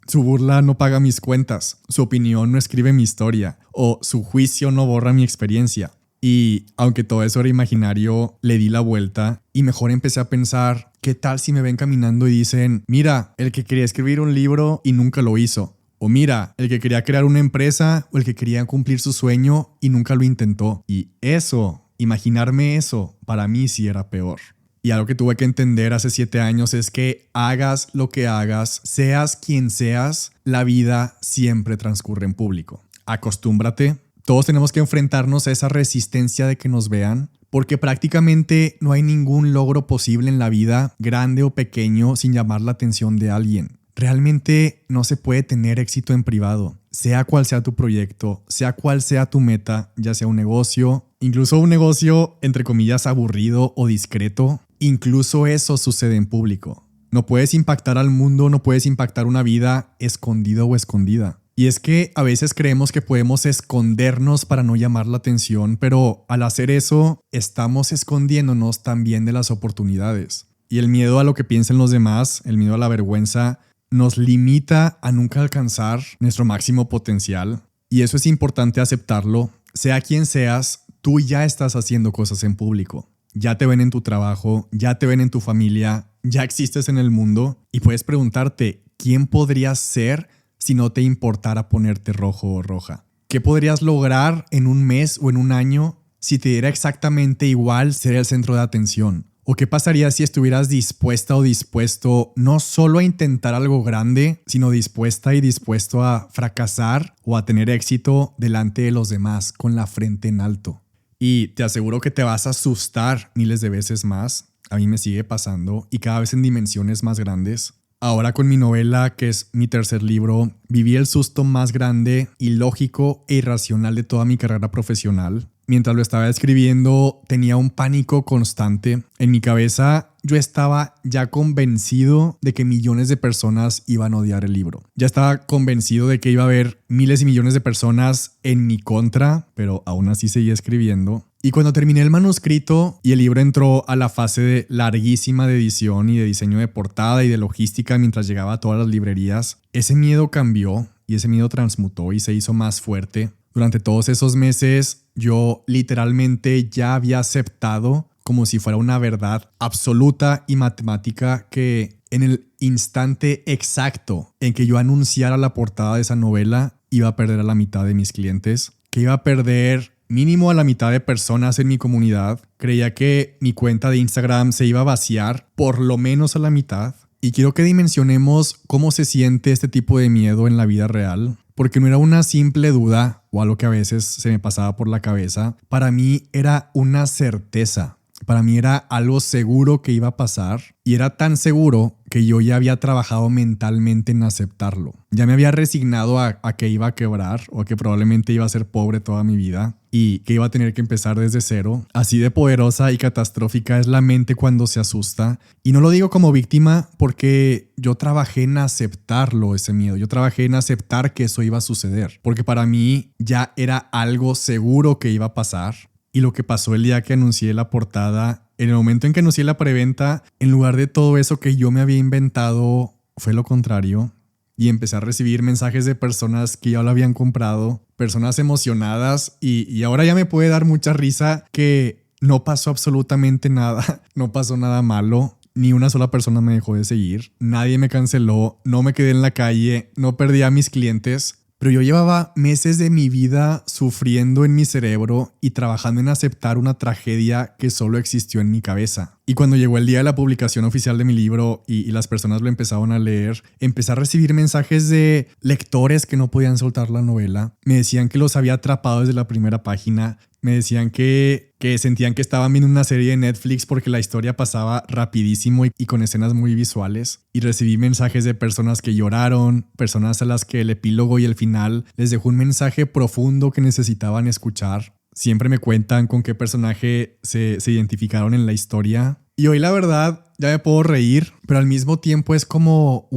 Su burla no paga mis cuentas, su opinión no escribe mi historia o su juicio no borra mi experiencia. Y aunque todo eso era imaginario, le di la vuelta y mejor empecé a pensar, ¿qué tal si me ven caminando y dicen, mira, el que quería escribir un libro y nunca lo hizo? O mira, el que quería crear una empresa o el que quería cumplir su sueño y nunca lo intentó. Y eso, imaginarme eso, para mí sí era peor. Y algo que tuve que entender hace 7 años es que hagas lo que hagas, seas quien seas, la vida siempre transcurre en público. Acostúmbrate. Todos tenemos que enfrentarnos a esa resistencia de que nos vean, porque prácticamente no hay ningún logro posible en la vida, grande o pequeño, sin llamar la atención de alguien. Realmente no se puede tener éxito en privado, sea cual sea tu proyecto, sea cual sea tu meta, ya sea un negocio, incluso un negocio entre comillas aburrido o discreto, incluso eso sucede en público. No puedes impactar al mundo, no puedes impactar una vida escondido o escondida. Y es que a veces creemos que podemos escondernos para no llamar la atención, pero al hacer eso estamos escondiéndonos también de las oportunidades. Y el miedo a lo que piensen los demás, el miedo a la vergüenza, nos limita a nunca alcanzar nuestro máximo potencial. Y eso es importante aceptarlo. Sea quien seas, tú ya estás haciendo cosas en público. Ya te ven en tu trabajo, ya te ven en tu familia, ya existes en el mundo y puedes preguntarte, ¿quién podrías ser si no te importara ponerte rojo o roja? ¿Qué podrías lograr en un mes o en un año si te diera exactamente igual ser el centro de atención? ¿O qué pasaría si estuvieras dispuesta o dispuesto no solo a intentar algo grande, sino dispuesta y dispuesto a fracasar o a tener éxito delante de los demás con la frente en alto? Y te aseguro que te vas a asustar miles de veces más. A mí me sigue pasando y cada vez en dimensiones más grandes. Ahora con mi novela, que es mi tercer libro, viví el susto más grande, ilógico e irracional de toda mi carrera profesional. Mientras lo estaba escribiendo, tenía un pánico constante. En mi cabeza, yo estaba ya convencido de que millones de personas iban a odiar el libro. Ya estaba convencido de que iba a haber miles y millones de personas en mi contra, pero aún así seguía escribiendo. Y cuando terminé el manuscrito y el libro entró a la fase larguísima de edición y de diseño de portada y de logística mientras llegaba a todas las librerías, ese miedo cambió y ese miedo transmutó y se hizo más fuerte. Durante todos esos meses yo literalmente ya había aceptado como si fuera una verdad absoluta y matemática que en el instante exacto en que yo anunciara la portada de esa novela iba a perder a la mitad de mis clientes, que iba a perder mínimo a la mitad de personas en mi comunidad. Creía que mi cuenta de Instagram se iba a vaciar por lo menos a la mitad. Y quiero que dimensionemos cómo se siente este tipo de miedo en la vida real, porque no era una simple duda o algo que a veces se me pasaba por la cabeza. Para mí era una certeza. Para mí era algo seguro que iba a pasar y era tan seguro que yo ya había trabajado mentalmente en aceptarlo. Ya me había resignado a que iba a quebrar o a que probablemente iba a ser pobre toda mi vida y que iba a tener que empezar desde cero. Así de poderosa y catastrófica es la mente cuando se asusta. Y no lo digo como víctima porque yo trabajé en aceptarlo, ese miedo. Yo trabajé en aceptar que eso iba a suceder porque para mí ya era algo seguro que iba a pasar. Y lo que pasó el día que anuncié la portada, en el momento en que anuncié la preventa, en lugar de todo eso que yo me había inventado, fue lo contrario. Y empecé a recibir mensajes de personas que ya lo habían comprado, personas emocionadas y ahora ya me puede dar mucha risa que no pasó absolutamente nada, no pasó nada malo. Ni una sola persona me dejó de seguir, nadie me canceló, no me quedé en la calle, no perdí a mis clientes. Pero yo llevaba meses de mi vida sufriendo en mi cerebro y trabajando en aceptar una tragedia que solo existió en mi cabeza. Y cuando llegó el día de la publicación oficial de mi libro y las personas lo empezaron a leer, empecé a recibir mensajes de lectores que no podían soltar la novela. Me decían que los había atrapado desde la primera página. Me decían que sentían que estaban viendo una serie de Netflix porque la historia pasaba rapidísimo y con escenas muy visuales. Y recibí mensajes de personas que lloraron, personas a las que el epílogo y el final les dejó un mensaje profundo que necesitaban escuchar. Siempre me cuentan con qué personaje se identificaron en la historia. Y hoy la verdad ya me puedo reír, pero al mismo tiempo es como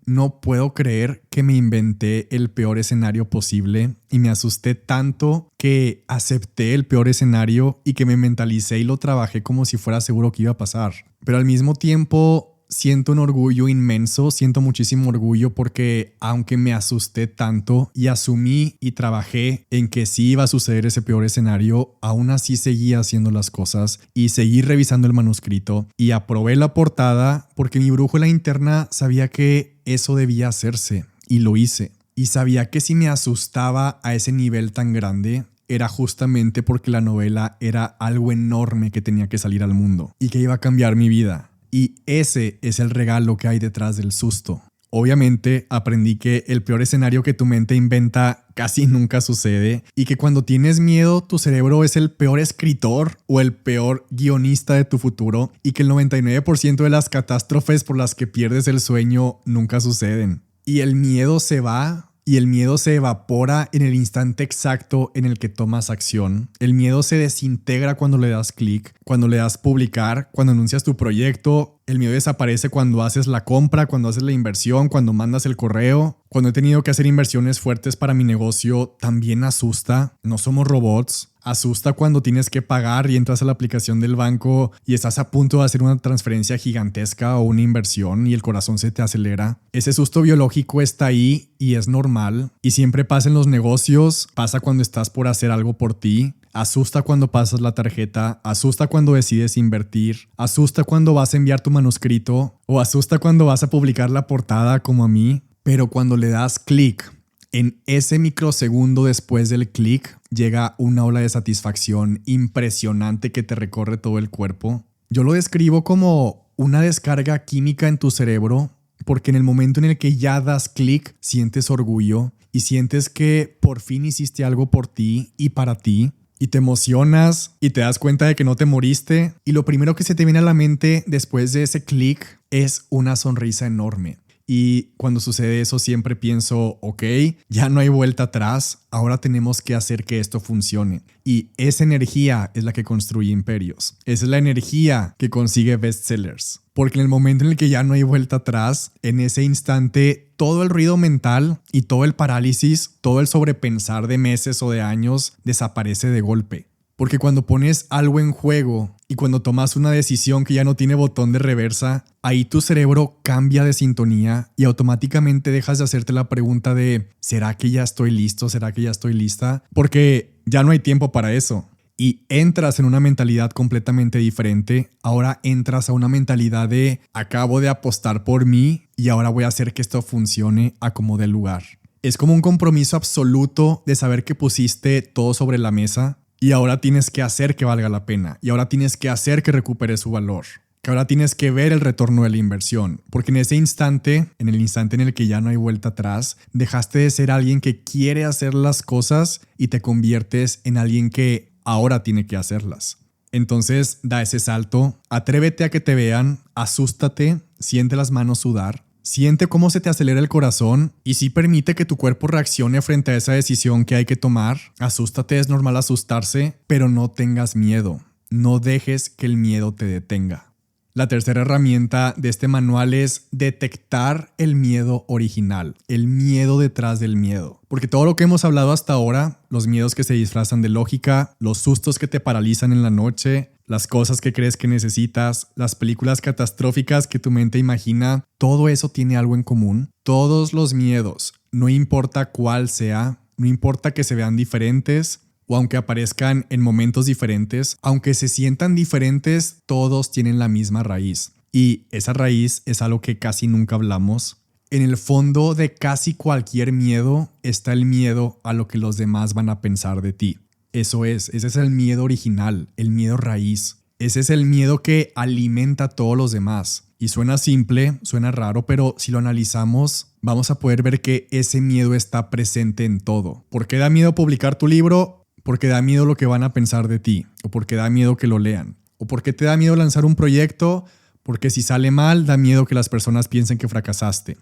no puedo creer que me inventé el peor escenario posible y me asusté tanto que acepté el peor escenario y que me mentalicé y lo trabajé como si fuera seguro que iba a pasar. Pero al mismo tiempo siento un orgullo inmenso, siento muchísimo orgullo porque aunque me asusté tanto y asumí y trabajé en que sí iba a suceder ese peor escenario, aún así seguí haciendo las cosas y seguí revisando el manuscrito y aprobé la portada porque mi brújula interna sabía que eso debía hacerse y lo hice. Y sabía que si me asustaba a ese nivel tan grande, era justamente porque la novela era algo enorme que tenía que salir al mundo y que iba a cambiar mi vida. Y ese es el regalo que hay detrás del susto. Obviamente aprendí que el peor escenario que tu mente inventa casi nunca sucede y que cuando tienes miedo tu cerebro es el peor escritor o el peor guionista de tu futuro y que el 99% de las catástrofes por las que pierdes el sueño nunca suceden. Y el miedo se va y el miedo se evapora en el instante exacto en el que tomas acción. El miedo se desintegra cuando le das clic, cuando le das publicar, cuando anuncias tu proyecto El miedo desaparece cuando haces la compra, cuando haces la inversión, cuando mandas el correo. Cuando he tenido que hacer inversiones fuertes para mi negocio, también asusta. No somos robots. Asusta cuando tienes que pagar y entras a la aplicación del banco y estás a punto de hacer una transferencia gigantesca o una inversión y el corazón se te acelera. Ese susto biológico está ahí y es normal. Y siempre pasa en los negocios, pasa cuando estás por hacer algo por ti. Asusta cuando pasas la tarjeta, asusta cuando decides invertir, asusta cuando vas a enviar tu manuscrito o asusta cuando vas a publicar la portada como a mí. Pero cuando le das clic, en ese microsegundo después del clic, llega una ola de satisfacción impresionante que te recorre todo el cuerpo. Yo lo describo como una descarga química en tu cerebro, porque en el momento en el que ya das clic, sientes orgullo y sientes que por fin hiciste algo por ti y para ti. Y te emocionas y te das cuenta de que no te moriste. Y lo primero que se te viene a la mente después de ese clic es una sonrisa enorme. Y cuando sucede eso siempre pienso, ok, ya no hay vuelta atrás, ahora tenemos que hacer que esto funcione. Y esa energía es la que construye imperios. Esa es la energía que consigue bestsellers. Porque en el momento en el que ya no hay vuelta atrás, en ese instante todo el ruido mental y todo el parálisis, todo el sobrepensar de meses o de años desaparece de golpe. Porque cuando pones algo en juego y cuando tomas una decisión que ya no tiene botón de reversa, ahí tu cerebro cambia de sintonía y automáticamente dejas de hacerte la pregunta de ¿será que ya estoy listo? ¿Será que ya estoy lista? Porque ya no hay tiempo para eso. Y entras en una mentalidad completamente diferente. Ahora entras a una mentalidad de acabo de apostar por mí y ahora voy a hacer que esto funcione a como dé lugar. Es como un compromiso absoluto de saber que pusiste todo sobre la mesa. Y ahora tienes que hacer que valga la pena. Y ahora tienes que hacer que recupere su valor. Que ahora tienes que ver el retorno de la inversión. Porque en ese instante, en el instante en el que ya no hay vuelta atrás, dejaste de ser alguien que quiere hacer las cosas y te conviertes en alguien que ahora tiene que hacerlas. Entonces, da ese salto, atrévete a que te vean, asústate, siente las manos sudar. Siente cómo se te acelera el corazón y sí permite que tu cuerpo reaccione frente a esa decisión que hay que tomar. Asústate, es normal asustarse, pero no tengas miedo. No dejes que el miedo te detenga. La tercera herramienta de este manual es detectar el miedo original, el miedo detrás del miedo. Porque todo lo que hemos hablado hasta ahora, los miedos que se disfrazan de lógica, los sustos que te paralizan en la noche, las cosas que crees que necesitas, las películas catastróficas que tu mente imagina, todo eso tiene algo en común. Todos los miedos, no importa cuál sea, no importa que se vean diferentes, o aunque aparezcan en momentos diferentes, aunque se sientan diferentes, todos tienen la misma raíz. Y esa raíz es algo que casi nunca hablamos. En el fondo de casi cualquier miedo está el miedo a lo que los demás van a pensar de ti. Ese es el miedo original, el miedo raíz. Ese es el miedo que alimenta a todos los demás. Y suena simple, suena raro, pero si lo analizamos, vamos a poder ver que ese miedo está presente en todo. ¿Por qué da miedo publicar tu libro? Porque da miedo lo que van a pensar de ti, o porque da miedo que lo lean, o porque te da miedo lanzar un proyecto, porque si sale mal da miedo que las personas piensen que fracasaste,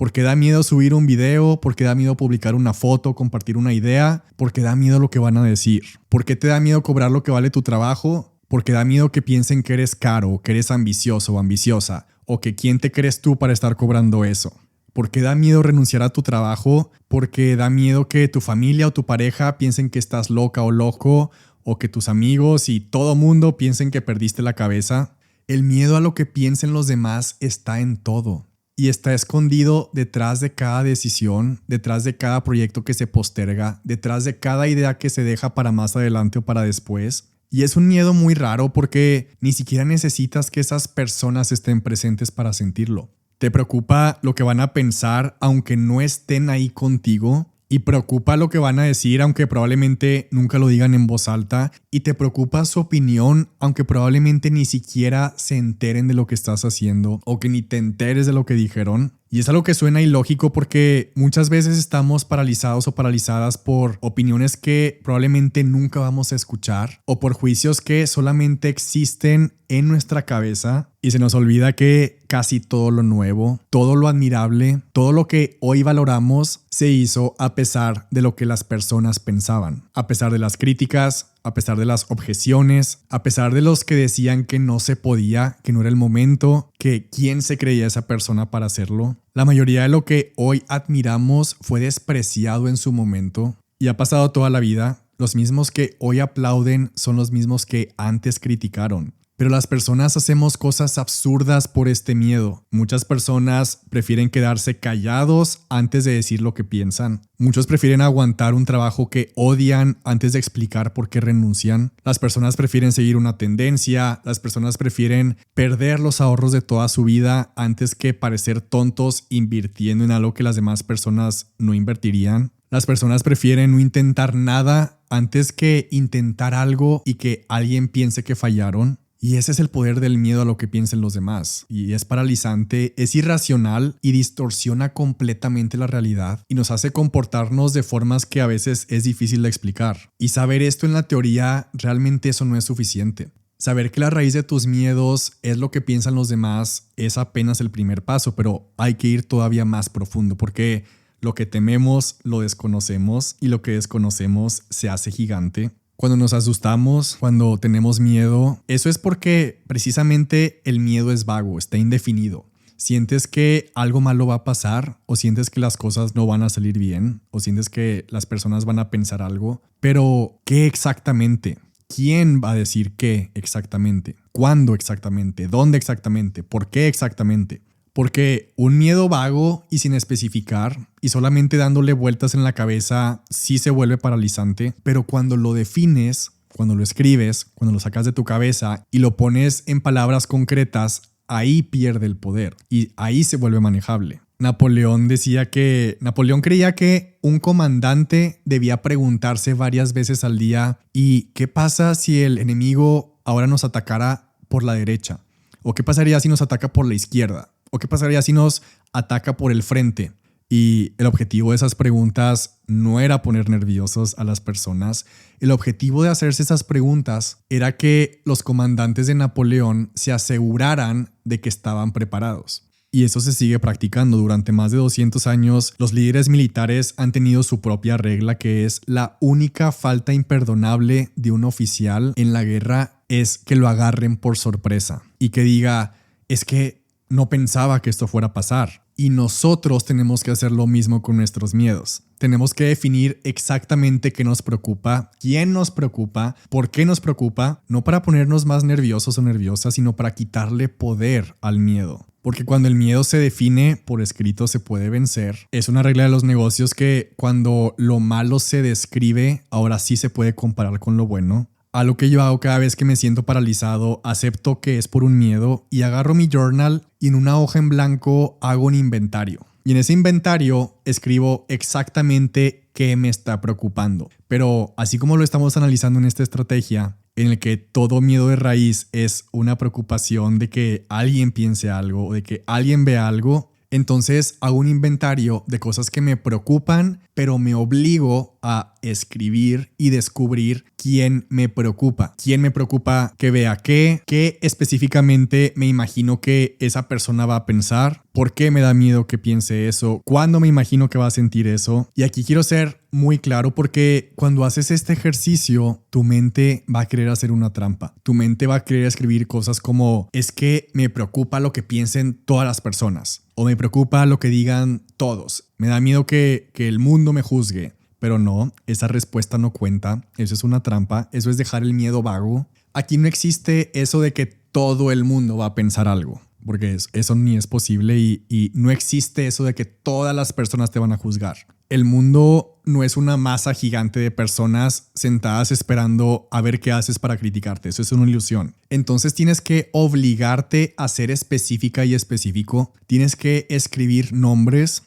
porque da miedo subir un video, porque da miedo publicar una foto, compartir una idea, porque da miedo lo que van a decir. ¿Por qué te da miedo cobrar lo que vale tu trabajo? Porque da miedo que piensen que eres caro, que eres ambicioso o ambiciosa, o que quién te crees tú para estar cobrando eso. Porque da miedo renunciar a tu trabajo, porque da miedo que tu familia o tu pareja piensen que estás loca o loco, o que tus amigos y todo mundo piensen que perdiste la cabeza. El miedo a lo que piensen los demás está en todo y está escondido detrás de cada decisión, detrás de cada proyecto que se posterga, detrás de cada idea que se deja para más adelante o para después. Y es un miedo muy raro porque ni siquiera necesitas que esas personas estén presentes para sentirlo. Te preocupa lo que van a pensar aunque no estén ahí contigo y preocupa lo que van a decir aunque probablemente nunca lo digan en voz alta y te preocupa su opinión aunque probablemente ni siquiera se enteren de lo que estás haciendo o que ni te enteres de lo que dijeron. Y es algo que suena ilógico porque muchas veces estamos paralizados o paralizadas por opiniones que probablemente nunca vamos a escuchar o por juicios que solamente existen en nuestra cabeza y se nos olvida que casi todo lo nuevo, todo lo admirable, todo lo que hoy valoramos se hizo a pesar de lo que las personas pensaban, a pesar de las críticas, a pesar de las objeciones, a pesar de los que decían que no se podía, que no era el momento, que quién se creía esa persona para hacerlo. La mayoría de lo que hoy admiramos fue despreciado en su momento y ha pasado toda la vida. Los mismos que hoy aplauden son los mismos que antes criticaron. Pero las personas hacemos cosas absurdas por este miedo. Muchas personas prefieren quedarse callados antes de decir lo que piensan. Muchos prefieren aguantar un trabajo que odian antes de explicar por qué renuncian. Las personas prefieren seguir una tendencia. Las personas prefieren perder los ahorros de toda su vida antes que parecer tontos invirtiendo en algo que las demás personas no invertirían. Las personas prefieren no intentar nada antes que intentar algo y que alguien piense que fallaron. Y ese es el poder del miedo a lo que piensen los demás. Y es paralizante, es irracional y distorsiona completamente la realidad y nos hace comportarnos de formas que a veces es difícil de explicar. Y saber esto en la teoría, realmente eso no es suficiente. Saber que la raíz de tus miedos es lo que piensan los demás es apenas el primer paso, pero hay que ir todavía más profundo porque lo que tememos lo desconocemos y lo que desconocemos se hace gigante. Cuando nos asustamos, cuando tenemos miedo, eso es porque precisamente el miedo es vago, está indefinido. Sientes que algo malo va a pasar o sientes que las cosas no van a salir bien o sientes que las personas van a pensar algo. Pero, ¿qué exactamente? ¿Quién va a decir qué exactamente? ¿Cuándo exactamente? ¿Dónde exactamente? ¿Por qué exactamente? Porque un miedo vago y sin especificar y solamente dándole vueltas en la cabeza sí se vuelve paralizante, pero cuando lo defines, cuando lo escribes, cuando lo sacas de tu cabeza y lo pones en palabras concretas, ahí pierde el poder y ahí se vuelve manejable. Napoleón creía que un comandante debía preguntarse varias veces al día: ¿y qué pasa si el enemigo ahora nos atacara por la derecha? ¿O qué pasaría si nos ataca por la izquierda? ¿O qué pasaría si nos ataca por el frente? Y el objetivo de esas preguntas no era poner nerviosos a las personas. El objetivo de hacerse esas preguntas era que los comandantes de Napoleón se aseguraran de que estaban preparados. Y eso se sigue practicando. Durante más de 200 años, los líderes militares han tenido su propia regla, que es la única falta imperdonable de un oficial en la guerra es que lo agarren por sorpresa y que diga: es que no pensaba que esto fuera a pasar. Y nosotros tenemos que hacer lo mismo con nuestros miedos. Tenemos que definir exactamente qué nos preocupa, quién nos preocupa, por qué nos preocupa, no para ponernos más nerviosos o nerviosas, sino para quitarle poder al miedo. Porque cuando el miedo se define por escrito se puede vencer. Es una regla de los negocios que cuando lo malo se describe, ahora sí se puede comparar con lo bueno. A lo que yo hago cada vez que me siento paralizado, acepto que es por un miedo y agarro mi journal y en una hoja en blanco hago un inventario. Y en ese inventario escribo exactamente qué me está preocupando. Pero así como lo estamos analizando en esta estrategia, en el que todo miedo de raíz es una preocupación de que alguien piense algo o de que alguien vea algo, entonces hago un inventario de cosas que me preocupan, pero me obligo a escribir y descubrir quién me preocupa. ¿Quién me preocupa que vea qué? ¿Qué específicamente me imagino que esa persona va a pensar? ¿Por qué me da miedo que piense eso? ¿Cuándo me imagino que va a sentir eso? Y aquí quiero ser muy claro porque cuando haces este ejercicio, tu mente va a querer hacer una trampa. Tu mente va a querer escribir cosas como: es que me preocupa lo que piensen todas las personas. O me preocupa lo que digan todos. Me da miedo que el mundo me juzgue. Pero no, esa respuesta no cuenta. Eso es una trampa. Eso es dejar el miedo vago. Aquí no existe eso de que todo el mundo va a pensar algo. Porque eso ni es posible y no existe eso de que todas las personas te van a juzgar. El mundo no es una masa gigante de personas sentadas esperando a ver qué haces para criticarte. Eso es una ilusión. Entonces tienes que obligarte a ser específica y específico. Tienes que escribir nombres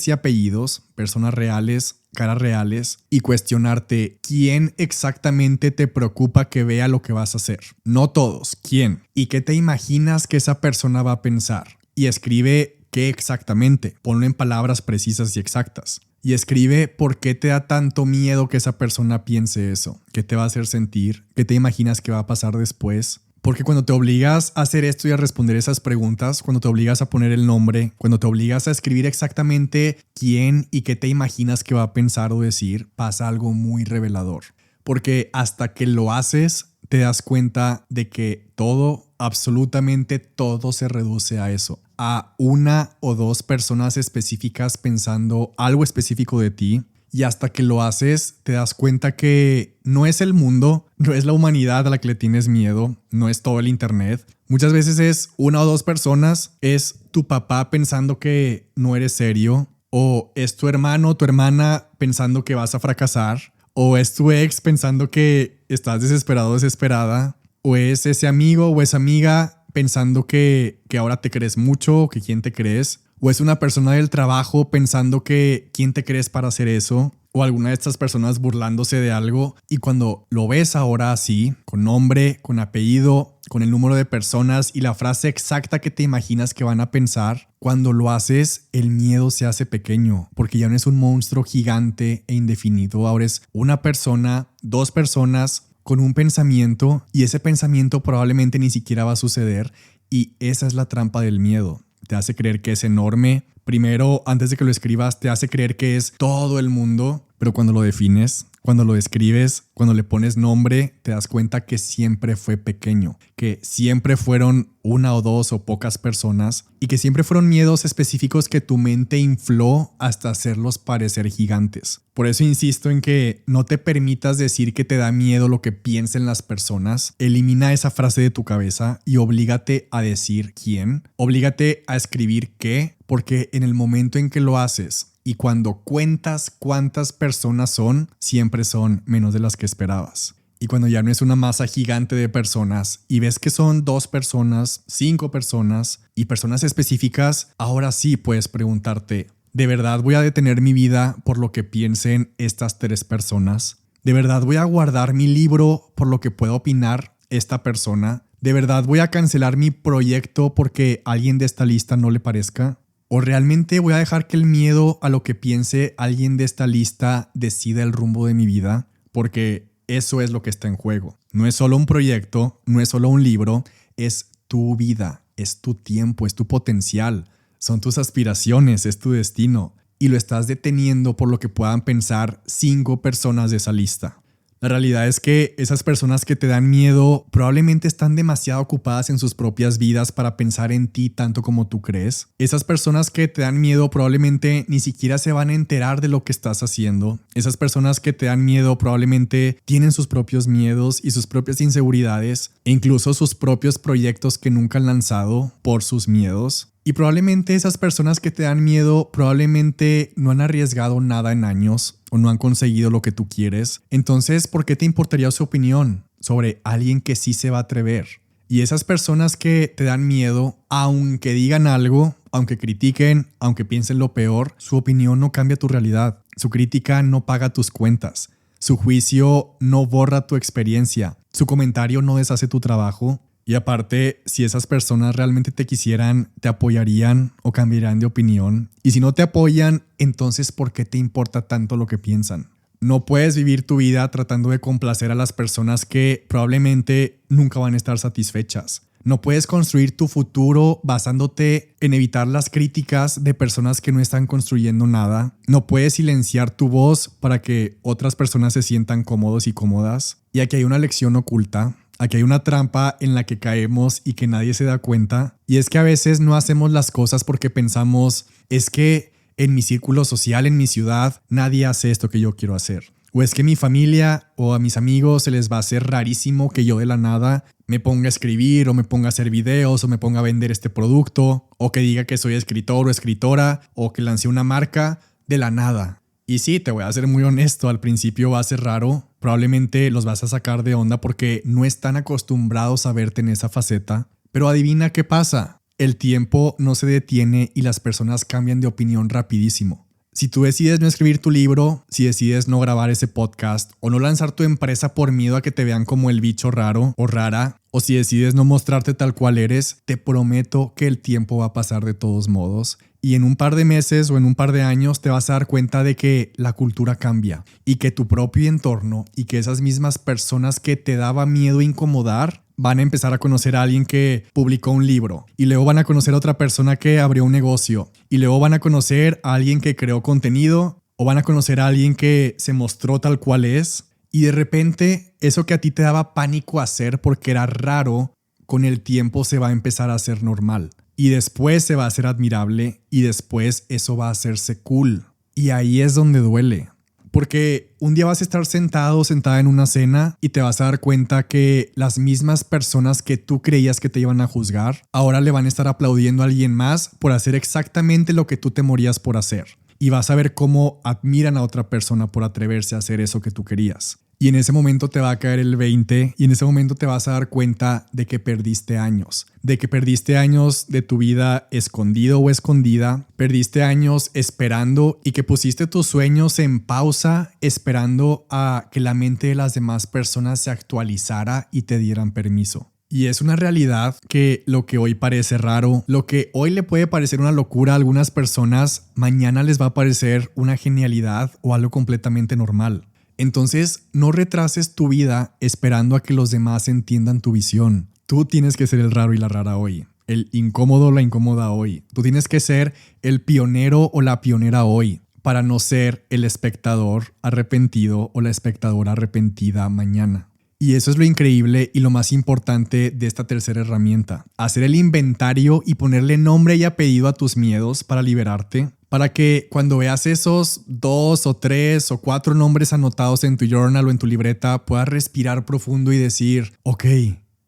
y apellidos, personas reales, caras reales, y cuestionarte quién exactamente te preocupa que vea lo que vas a hacer. No todos, quién. ¿Y qué te imaginas que esa persona va a pensar? Y escribe qué exactamente. Ponlo en palabras precisas y exactas. Y escribe por qué te da tanto miedo que esa persona piense eso. ¿Qué te va a hacer sentir? ¿Qué te imaginas que va a pasar después? Porque cuando te obligas a hacer esto y a responder esas preguntas, cuando te obligas a poner el nombre, cuando te obligas a escribir exactamente quién y qué te imaginas que va a pensar o decir, pasa algo muy revelador. porque hasta que lo haces te das cuenta de que todo, absolutamente todo se reduce a eso, a una o dos personas específicas pensando algo específico de ti. Y hasta que lo haces, te das cuenta que no es el mundo, no es la humanidad a la que le tienes miedo, no es todo el internet. Muchas veces es una o dos personas, es tu papá pensando que no eres serio, o es tu hermano o tu hermana pensando que vas a fracasar, o es tu ex pensando que estás desesperado o desesperada, o es ese amigo o esa amiga pensando que ahora te crees mucho, que quién te crees. O es una persona del trabajo pensando que quién te crees para hacer eso. O alguna de estas personas burlándose de algo. Y cuando lo ves ahora así, con nombre, con apellido, con el número de personas y la frase exacta que te imaginas que van a pensar, cuando lo haces, el miedo se hace pequeño. Porque ya no es un monstruo gigante e indefinido. Ahora es una persona, dos personas con un pensamiento. Y ese pensamiento probablemente ni siquiera va a suceder. Y esa es la trampa del miedo. Te hace creer que es enorme. Primero, antes de que lo escribas, te hace creer que es todo el mundo. Pero cuando lo defines, cuando lo describes, cuando le pones nombre, te das cuenta que siempre fue pequeño. Que siempre fueron una o dos o pocas personas. Y que siempre fueron miedos específicos que tu mente infló hasta hacerlos parecer gigantes. Por eso insisto en que no te permitas decir que te da miedo lo que piensen las personas. Elimina esa frase de tu cabeza y oblígate a decir quién. Oblígate a escribir qué, porque en el momento en que lo haces y cuando cuentas cuántas personas son, siempre son menos de las que esperabas. Y cuando ya no es una masa gigante de personas y ves que son 2 personas, 5 personas y personas específicas, ahora sí puedes preguntarte, ¿de verdad voy a detener mi vida por lo que piensen estas 3 personas? ¿De verdad voy a guardar mi libro por lo que pueda opinar esta persona? ¿De verdad voy a cancelar mi proyecto porque a alguien de esta lista no le parezca? ¿O realmente voy a dejar que el miedo a lo que piense alguien de esta lista decida el rumbo de mi vida? Porque eso es lo que está en juego. No es solo un proyecto, no es solo un libro, es tu vida, es tu tiempo, es tu potencial. Son tus aspiraciones, es tu destino. Y lo estás deteniendo por lo que puedan pensar 5 personas de esa lista. La realidad es que esas personas que te dan miedo probablemente están demasiado ocupadas en sus propias vidas para pensar en ti tanto como tú crees. Esas personas que te dan miedo probablemente ni siquiera se van a enterar de lo que estás haciendo. Esas personas que te dan miedo probablemente tienen sus propios miedos y sus propias inseguridades e incluso sus propios proyectos que nunca han lanzado por sus miedos. Y probablemente esas personas que te dan miedo probablemente no han arriesgado nada en años o no han conseguido lo que tú quieres. Entonces, ¿por qué te importaría su opinión sobre alguien que sí se va a atrever? Y esas personas que te dan miedo, aunque digan algo, aunque critiquen, aunque piensen lo peor, su opinión no cambia tu realidad. Su crítica no paga tus cuentas. Su juicio no borra tu experiencia. Su comentario no deshace tu trabajo. Y aparte, si esas personas realmente te quisieran, te apoyarían o cambiarían de opinión. Y si no te apoyan, entonces ¿por qué te importa tanto lo que piensan? No puedes vivir tu vida tratando de complacer a las personas que probablemente nunca van a estar satisfechas. No puedes construir tu futuro basándote en evitar las críticas de personas que no están construyendo nada. No puedes silenciar tu voz para que otras personas se sientan cómodos y cómodas. Y aquí hay una lección oculta. Aquí hay una trampa en la que caemos y que nadie se da cuenta. Y es que a veces no hacemos las cosas porque pensamos, es que en mi círculo social, en mi ciudad, nadie hace esto que yo quiero hacer. O es que mi familia o a mis amigos se les va a hacer rarísimo que yo de la nada me ponga a escribir o me ponga a hacer videos o me ponga a vender este producto o que diga que soy escritor o escritora o que lancé una marca de la nada. Y sí, te voy a ser muy honesto, al principio va a ser raro, probablemente los vas a sacar de onda porque no están acostumbrados a verte en esa faceta, pero adivina qué pasa, el tiempo no se detiene y las personas cambian de opinión rapidísimo. Si tú decides no escribir tu libro, si decides no grabar ese podcast o no lanzar tu empresa por miedo a que te vean como el bicho raro o rara, o si decides no mostrarte tal cual eres, te prometo que el tiempo va a pasar de todos modos. Y en un par de meses o en un par de años te vas a dar cuenta de que la cultura cambia y que tu propio entorno y que esas mismas personas que te daba miedo incomodar van a empezar a conocer a alguien que publicó un libro y luego van a conocer a otra persona que abrió un negocio y luego van a conocer a alguien que creó contenido o van a conocer a alguien que se mostró tal cual es Y de repente, eso que a ti te daba pánico hacer porque era raro, con el tiempo se va a empezar a hacer normal. Y después se va a hacer admirable y después eso va a hacerse cool. Y ahí es donde duele. Porque un día vas a estar sentada en una cena y te vas a dar cuenta que las mismas personas que tú creías que te iban a juzgar, ahora le van a estar aplaudiendo a alguien más por hacer exactamente lo que tú te morías por hacer. Y vas a ver cómo admiran a otra persona por atreverse a hacer eso que tú querías. Y en ese momento te va a caer el 20 y en ese momento te vas a dar cuenta de que perdiste años. De que perdiste años de tu vida escondido o escondida. Perdiste años esperando y que pusiste tus sueños en pausa esperando a que la mente de las demás personas se actualizara y te dieran permiso. Y es una realidad que lo que hoy parece raro, lo que hoy le puede parecer una locura a algunas personas, mañana les va a parecer una genialidad o algo completamente normal. Entonces, no retrases tu vida esperando a que los demás entiendan tu visión. Tú tienes que ser el raro y la rara hoy, el incómodo o la incómoda hoy. Tú tienes que ser el pionero o la pionera hoy para no ser el espectador arrepentido o la espectadora arrepentida mañana. Y eso es lo increíble y lo más importante de esta tercera herramienta. Hacer el inventario y ponerle nombre y apellido a tus miedos para liberarte. Para que cuando veas esos 2 o 3 o 4 nombres anotados en tu journal o en tu libreta, puedas respirar profundo y decir, ok,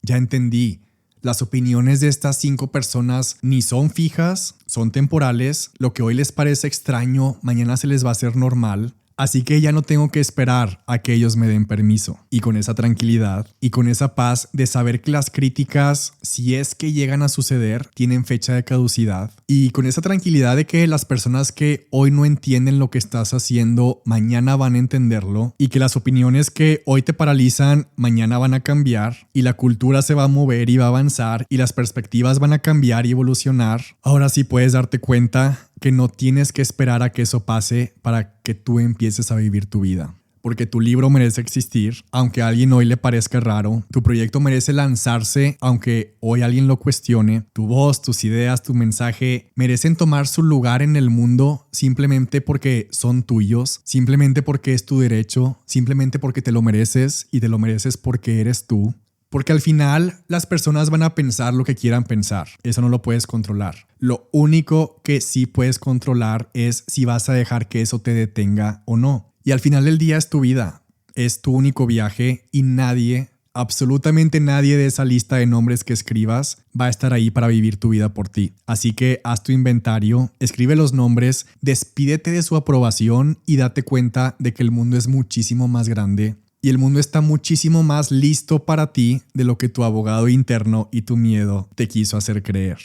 ya entendí. Las opiniones de estas 5 personas ni son fijas, son temporales. Lo que hoy les parece extraño, mañana se les va a hacer normal. Así que ya no tengo que esperar a que ellos me den permiso. Y con esa tranquilidad y con esa paz de saber que las críticas, si es que llegan a suceder, tienen fecha de caducidad. Y con esa tranquilidad de que las personas que hoy no entienden lo que estás haciendo, mañana van a entenderlo. Y que las opiniones que hoy te paralizan, mañana van a cambiar. Y la cultura se va a mover y va a avanzar. Y las perspectivas van a cambiar y evolucionar. Ahora sí puedes darte cuenta que no tienes que esperar a que eso pase para que tú empieces a vivir tu vida. Porque tu libro merece existir, aunque a alguien hoy le parezca raro. Tu proyecto merece lanzarse, aunque hoy alguien lo cuestione. Tu voz, tus ideas, tu mensaje merecen tomar su lugar en el mundo simplemente porque son tuyos, simplemente porque es tu derecho, simplemente porque te lo mereces y te lo mereces porque eres tú. Porque al final las personas van a pensar lo que quieran pensar. Eso no lo puedes controlar. Lo único que sí puedes controlar es si vas a dejar que eso te detenga o no. Y al final del día es tu vida. Es tu único viaje y nadie, absolutamente nadie de esa lista de nombres que escribas va a estar ahí para vivir tu vida por ti. Así que haz tu inventario, escribe los nombres, despídete de su aprobación y date cuenta de que el mundo es muchísimo más grande. Y el mundo está muchísimo más listo para ti de lo que tu abogado interno y tu miedo te quiso hacer creer.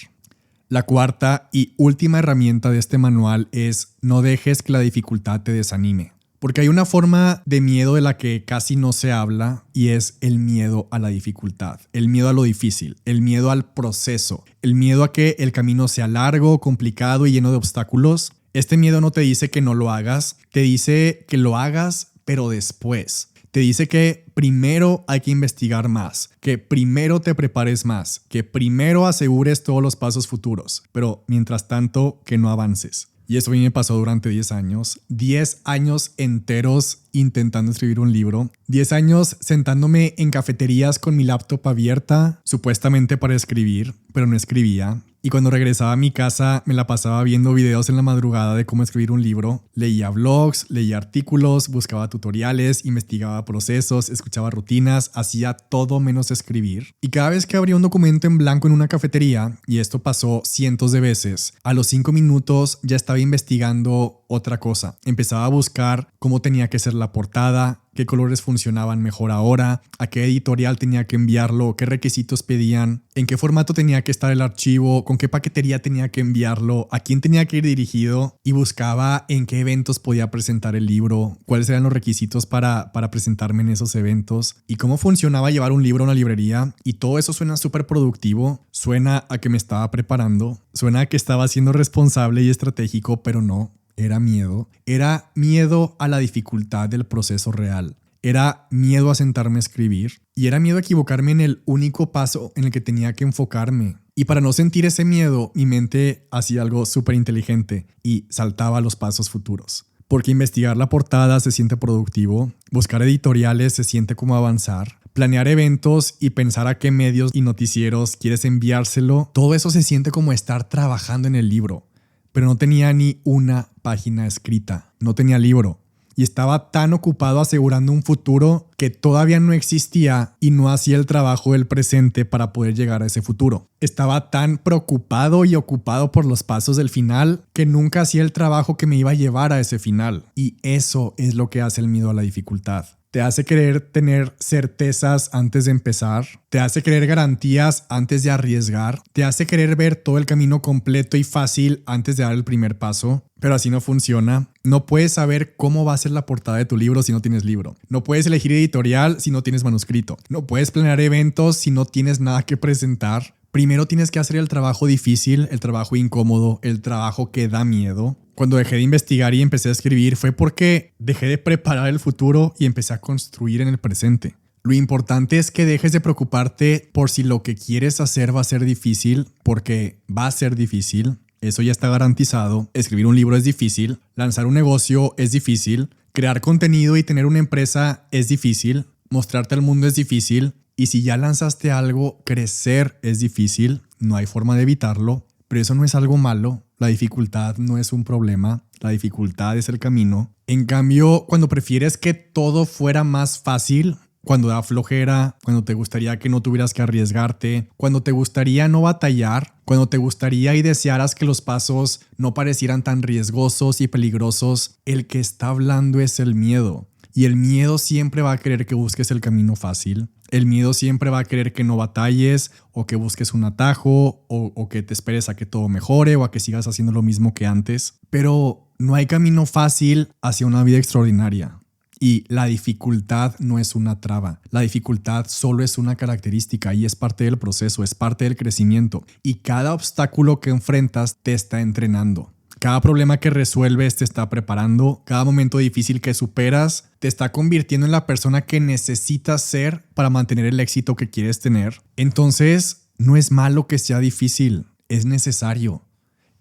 La cuarta y última herramienta de este manual es no dejes que la dificultad te desanime. Porque hay una forma de miedo de la que casi no se habla y es el miedo a la dificultad, el miedo a lo difícil, el miedo al proceso, el miedo a que el camino sea largo, complicado y lleno de obstáculos. Este miedo no te dice que no lo hagas, te dice que lo hagas, pero después. Te dice que primero hay que investigar más, que primero te prepares más, que primero asegures todos los pasos futuros, pero mientras tanto que no avances. Y eso a mí me pasó durante 10 años. 10 años enteros intentando escribir un libro. 10 años sentándome en cafeterías con mi laptop abierta, supuestamente para escribir, pero no escribía. Y cuando regresaba a mi casa me la pasaba viendo videos en la madrugada de cómo escribir un libro. Leía blogs, leía artículos, buscaba tutoriales, investigaba procesos, escuchaba rutinas, hacía todo menos escribir. Y cada vez que abría un documento en blanco en una cafetería, y esto pasó cientos de veces, a los 5 minutos ya estaba investigando otra cosa. Empezaba a buscar cómo tenía que ser la portada, qué colores funcionaban mejor ahora, a qué editorial tenía que enviarlo, qué requisitos pedían, en qué formato tenía que estar el archivo, con qué paquetería tenía que enviarlo, a quién tenía que ir dirigido y buscaba en qué eventos podía presentar el libro, cuáles eran los requisitos para presentarme en esos eventos y cómo funcionaba llevar un libro a una librería. Y todo eso suena súper productivo, suena a que me estaba preparando, suena a que estaba siendo responsable y estratégico, pero no. Era miedo a la dificultad del proceso real. Era miedo a sentarme a escribir y era miedo a equivocarme en el único paso en el que tenía que enfocarme. Y para no sentir ese miedo, mi mente hacía algo súper inteligente y saltaba a los pasos futuros. Porque investigar la portada se siente productivo, Buscar editoriales se siente como avanzar. Planear eventos y pensar a qué medios y noticieros quieres enviárselo, todo eso se siente como estar trabajando en el libro. Pero no tenía ni una página escrita, no tenía libro. Y estaba tan ocupado asegurando un futuro que todavía no existía y no hacía el trabajo del presente para poder llegar a ese futuro. Estaba tan preocupado y ocupado por los pasos del final que nunca hacía el trabajo que me iba a llevar a ese final. Y eso es lo que hace el miedo a la dificultad. Te hace querer tener certezas antes de empezar, te hace querer garantías antes de arriesgar, te hace querer ver todo el camino completo y fácil antes de dar el primer paso, pero así no funciona. No puedes saber cómo va a ser la portada de tu libro si no tienes libro. No puedes elegir editorial si no tienes manuscrito. No puedes planear eventos si no tienes nada que presentar. Primero tienes que hacer el trabajo difícil, el trabajo incómodo, el trabajo que da miedo. Cuando dejé de investigar y empecé a escribir fue porque dejé de preparar el futuro y empecé a construir en el presente. Lo importante es que dejes de preocuparte por si lo que quieres hacer va a ser difícil, porque va a ser difícil. Eso ya está garantizado. Escribir un libro es difícil. Lanzar un negocio es difícil. Crear contenido y tener una empresa es difícil. Mostrarte al mundo es difícil. Y si ya lanzaste algo, crecer es difícil. No hay forma de evitarlo. Pero eso no es algo malo. La dificultad no es un problema. La dificultad es el camino. En cambio, cuando prefieres que todo fuera más fácil, cuando da flojera, cuando te gustaría que no tuvieras que arriesgarte, cuando te gustaría no batallar, cuando te gustaría y desearas que los pasos no parecieran tan riesgosos y peligrosos, el que está hablando es el miedo. Y el miedo siempre va a querer que busques el camino fácil. El miedo siempre va a querer que no batalles o que busques un atajo o que te esperes a que todo mejore o a que sigas haciendo lo mismo que antes. Pero no hay camino fácil hacia una vida extraordinaria. Y la dificultad no es una traba. La dificultad solo es una característica y es parte del proceso, es parte del crecimiento. Y cada obstáculo que enfrentas te está entrenando. Cada problema que resuelves te está preparando. Cada momento difícil que superas te está convirtiendo en la persona que necesitas ser para mantener el éxito que quieres tener. Entonces, no es malo que sea difícil, es necesario.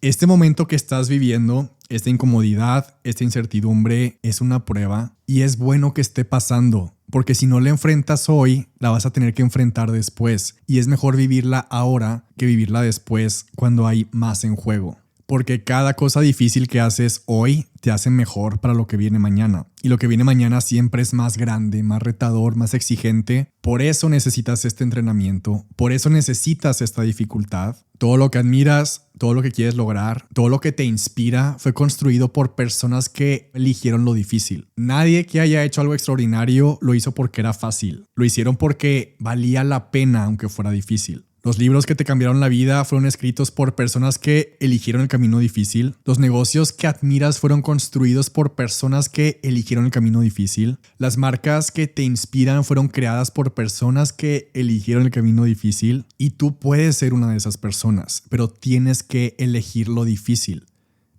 Este momento que estás viviendo, esta incomodidad, esta incertidumbre, es una prueba y es bueno que esté pasando, porque si no la enfrentas hoy, la vas a tener que enfrentar después y es mejor vivirla ahora que vivirla después cuando hay más en juego. Porque cada cosa difícil que haces hoy te hace mejor para lo que viene mañana. Y lo que viene mañana siempre es más grande, más retador, más exigente. Por eso necesitas este entrenamiento. Por eso necesitas esta dificultad. Todo lo que admiras, todo lo que quieres lograr, todo lo que te inspira fue construido por personas que eligieron lo difícil. Nadie que haya hecho algo extraordinario lo hizo porque era fácil. Lo hicieron porque valía la pena aunque fuera difícil. Los libros que te cambiaron la vida fueron escritos por personas que eligieron el camino difícil. Los negocios que admiras fueron construidos por personas que eligieron el camino difícil. Las marcas que te inspiran fueron creadas por personas que eligieron el camino difícil. Y tú puedes ser una de esas personas, pero tienes que elegir lo difícil.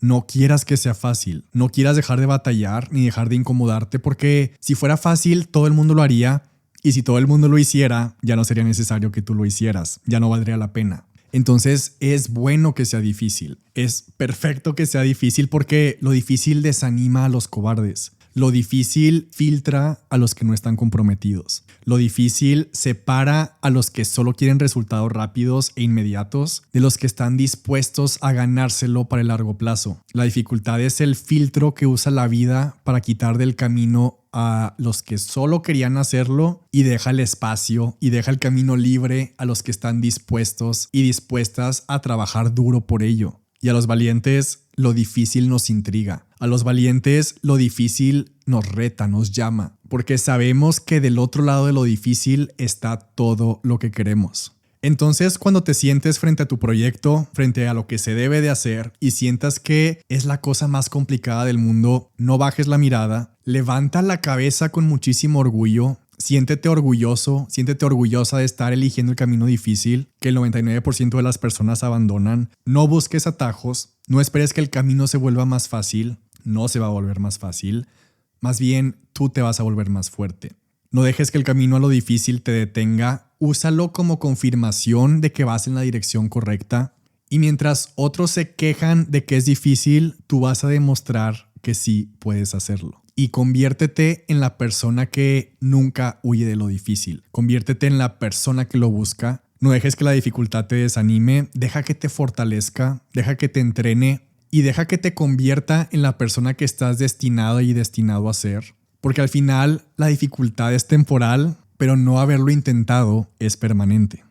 No quieras que sea fácil. No quieras dejar de batallar ni dejar de incomodarte porque si fuera fácil, todo el mundo lo haría. Y si todo el mundo lo hiciera, ya no sería necesario que tú lo hicieras, ya no valdría la pena. Entonces es bueno que sea difícil, es perfecto que sea difícil porque lo difícil desanima a los cobardes. Lo difícil filtra a los que no están comprometidos. Lo difícil separa a los que solo quieren resultados rápidos e inmediatos de los que están dispuestos a ganárselo para el largo plazo. La dificultad es el filtro que usa la vida para quitar del camino a los que solo querían hacerlo y deja el espacio y deja el camino libre a los que están dispuestos y dispuestas a trabajar duro por ello. Y a los valientes, lo difícil nos intriga. A los valientes, lo difícil nos reta, nos llama, porque sabemos que del otro lado de lo difícil está todo lo que queremos. Entonces, cuando te sientes frente a tu proyecto, frente a lo que se debe de hacer y sientas que es la cosa más complicada del mundo, no bajes la mirada, levanta la cabeza con muchísimo orgullo. Siéntete orgulloso, siéntete orgullosa de estar eligiendo el camino difícil que el 99% de las personas abandonan. No busques atajos, no esperes que el camino se vuelva más fácil, no se va a volver más fácil. Más bien, tú te vas a volver más fuerte. No dejes que el camino a lo difícil te detenga, úsalo como confirmación de que vas en la dirección correcta. Y mientras otros se quejan de que es difícil, tú vas a demostrar que sí puedes hacerlo. y conviértete en la persona que nunca huye de lo difícil. Conviértete en la persona que lo busca. No dejes que la dificultad te desanime. Deja que te fortalezca. Deja que te entrene. Y deja que te convierta en la persona que estás destinado y destinado a ser. Porque al final la dificultad es temporal, pero no haberlo intentado es permanente.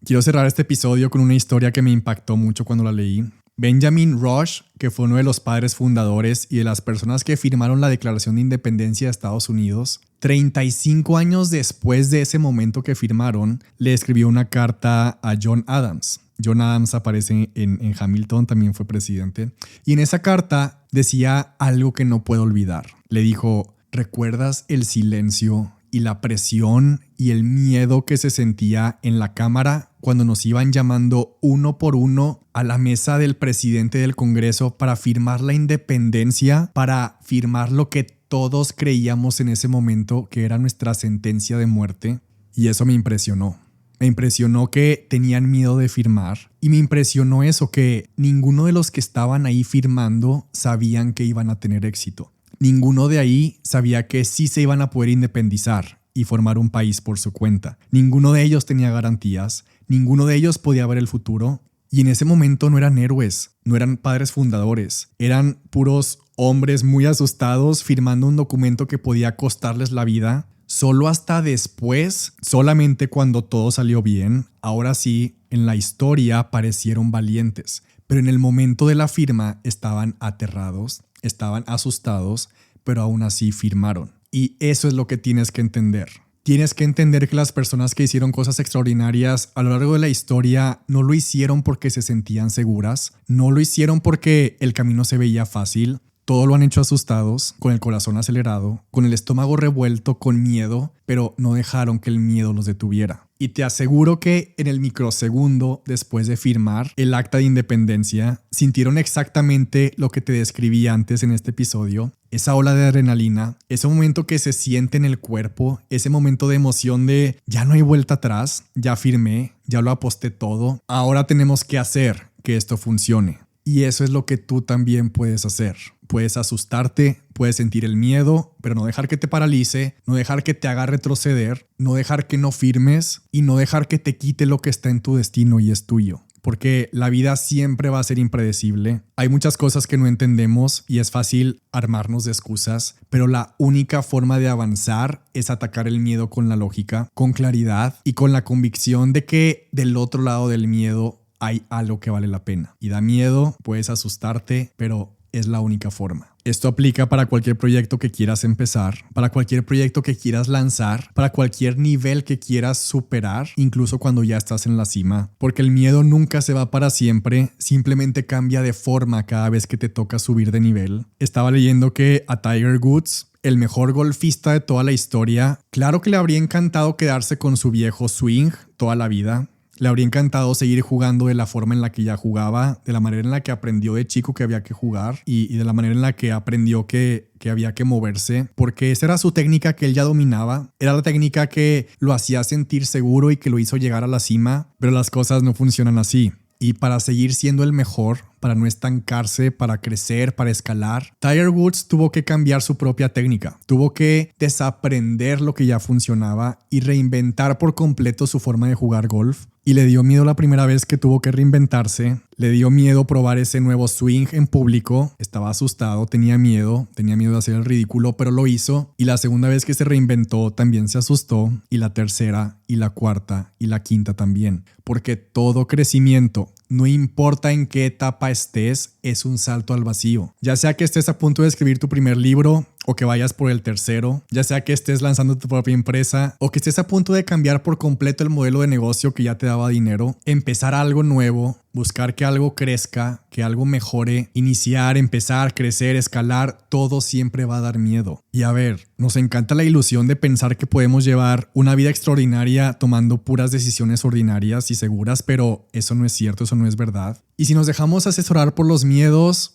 Quiero cerrar este episodio con una historia que me impactó mucho cuando la leí. Benjamin Rush, que fue uno de los padres fundadores y de las personas que firmaron la Declaración de Independencia de Estados Unidos, 35 años después de ese momento que firmaron, le escribió una carta a John Adams. John Adams aparece en Hamilton, también fue presidente. Y en esa carta decía algo que no puedo olvidar. Le dijo, ¿recuerdas el silencio y la presión y el miedo que se sentía en la Cámara cuando nos iban llamando uno por uno a la mesa del presidente del Congreso para firmar la independencia, para firmar lo que todos creíamos en ese momento que era nuestra sentencia de muerte? Y eso me impresionó. Me impresionó que tenían miedo de firmar y me impresionó eso, que ninguno de los que estaban ahí firmando sabían que iban a tener éxito. Ninguno de ahí sabía que sí se iban a poder independizar y formar un país por su cuenta. Ninguno de ellos tenía garantías, ninguno de ellos podía ver el futuro y en ese momento no eran héroes, no eran padres fundadores, eran puros hombres muy asustados firmando un documento que podía costarles la vida. Solo hasta después, solamente cuando todo salió bien, ahora sí, en la historia parecieron valientes. Pero en el momento de la firma estaban aterrados, estaban asustados, pero aún así firmaron. Y eso es lo que tienes que entender. Tienes que entender que las personas que hicieron cosas extraordinarias a lo largo de la historia no lo hicieron porque se sentían seguras, no lo hicieron porque el camino se veía fácil. Todo lo han hecho asustados, con el corazón acelerado, con el estómago revuelto, con miedo, pero no dejaron que el miedo los detuviera. Y te aseguro que en el microsegundo después de firmar el acta de independencia, sintieron exactamente lo que te describí antes en este episodio. Esa ola de adrenalina, ese momento que se siente en el cuerpo, ese momento de emoción de ya no hay vuelta atrás, ya firmé, ya lo aposté todo, ahora tenemos que hacer que esto funcione. Y eso es lo que tú también puedes hacer. Puedes asustarte, puedes sentir el miedo, pero no dejar que te paralice, no dejar que te haga retroceder, no dejar que no firmes y no dejar que te quite lo que está en tu destino y es tuyo. Porque la vida siempre va a ser impredecible. Hay muchas cosas que no entendemos y es fácil armarnos de excusas, pero la única forma de avanzar es atacar el miedo con la lógica, con claridad y con la convicción de que del otro lado del miedo hay algo que vale la pena. Y da miedo, puedes asustarte, pero es la única forma. Esto aplica para cualquier proyecto que quieras empezar, para cualquier proyecto que quieras lanzar, para cualquier nivel que quieras superar, incluso cuando ya estás en la cima. Porque el miedo nunca se va para siempre, simplemente cambia de forma cada vez que te toca subir de nivel. Estaba leyendo que a Tiger Woods, el mejor golfista de toda la historia, claro que le habría encantado quedarse con su viejo swing toda la vida. Le habría encantado seguir jugando de la forma en la que ya jugaba, de la manera en la que aprendió de chico que había que jugar y de la manera en la que aprendió que había que moverse, porque esa era su técnica que él ya dominaba, era la técnica que lo hacía sentir seguro y que lo hizo llegar a la cima, pero las cosas no funcionan así. Y para seguir siendo el mejor, para no estancarse, para crecer, para escalar, Tiger Woods tuvo que cambiar su propia técnica. Tuvo que desaprender lo que ya funcionaba y reinventar por completo su forma de jugar golf. Y le dio miedo la primera vez que tuvo que reinventarse. Le dio miedo probar ese nuevo swing en público. Estaba asustado, tenía miedo de hacer el ridículo, pero lo hizo. Y la segunda vez que se reinventó también se asustó. Y la tercera, y la cuarta, y la quinta también. Porque todo crecimiento, no importa en qué etapa estés, es un salto al vacío. Ya sea que estés a punto de escribir tu primer libro o que vayas por el tercero, ya sea que estés lanzando tu propia empresa o que estés a punto de cambiar por completo el modelo de negocio que ya te daba dinero, empezar algo nuevo, buscar que algo crezca, que algo mejore, iniciar, empezar, crecer, escalar, todo siempre va a dar miedo. Y a ver, nos encanta la ilusión de pensar que podemos llevar una vida extraordinaria tomando puras decisiones ordinarias y seguras, pero eso no es cierto, eso no es verdad. Y si nos dejamos asesorar por los miedos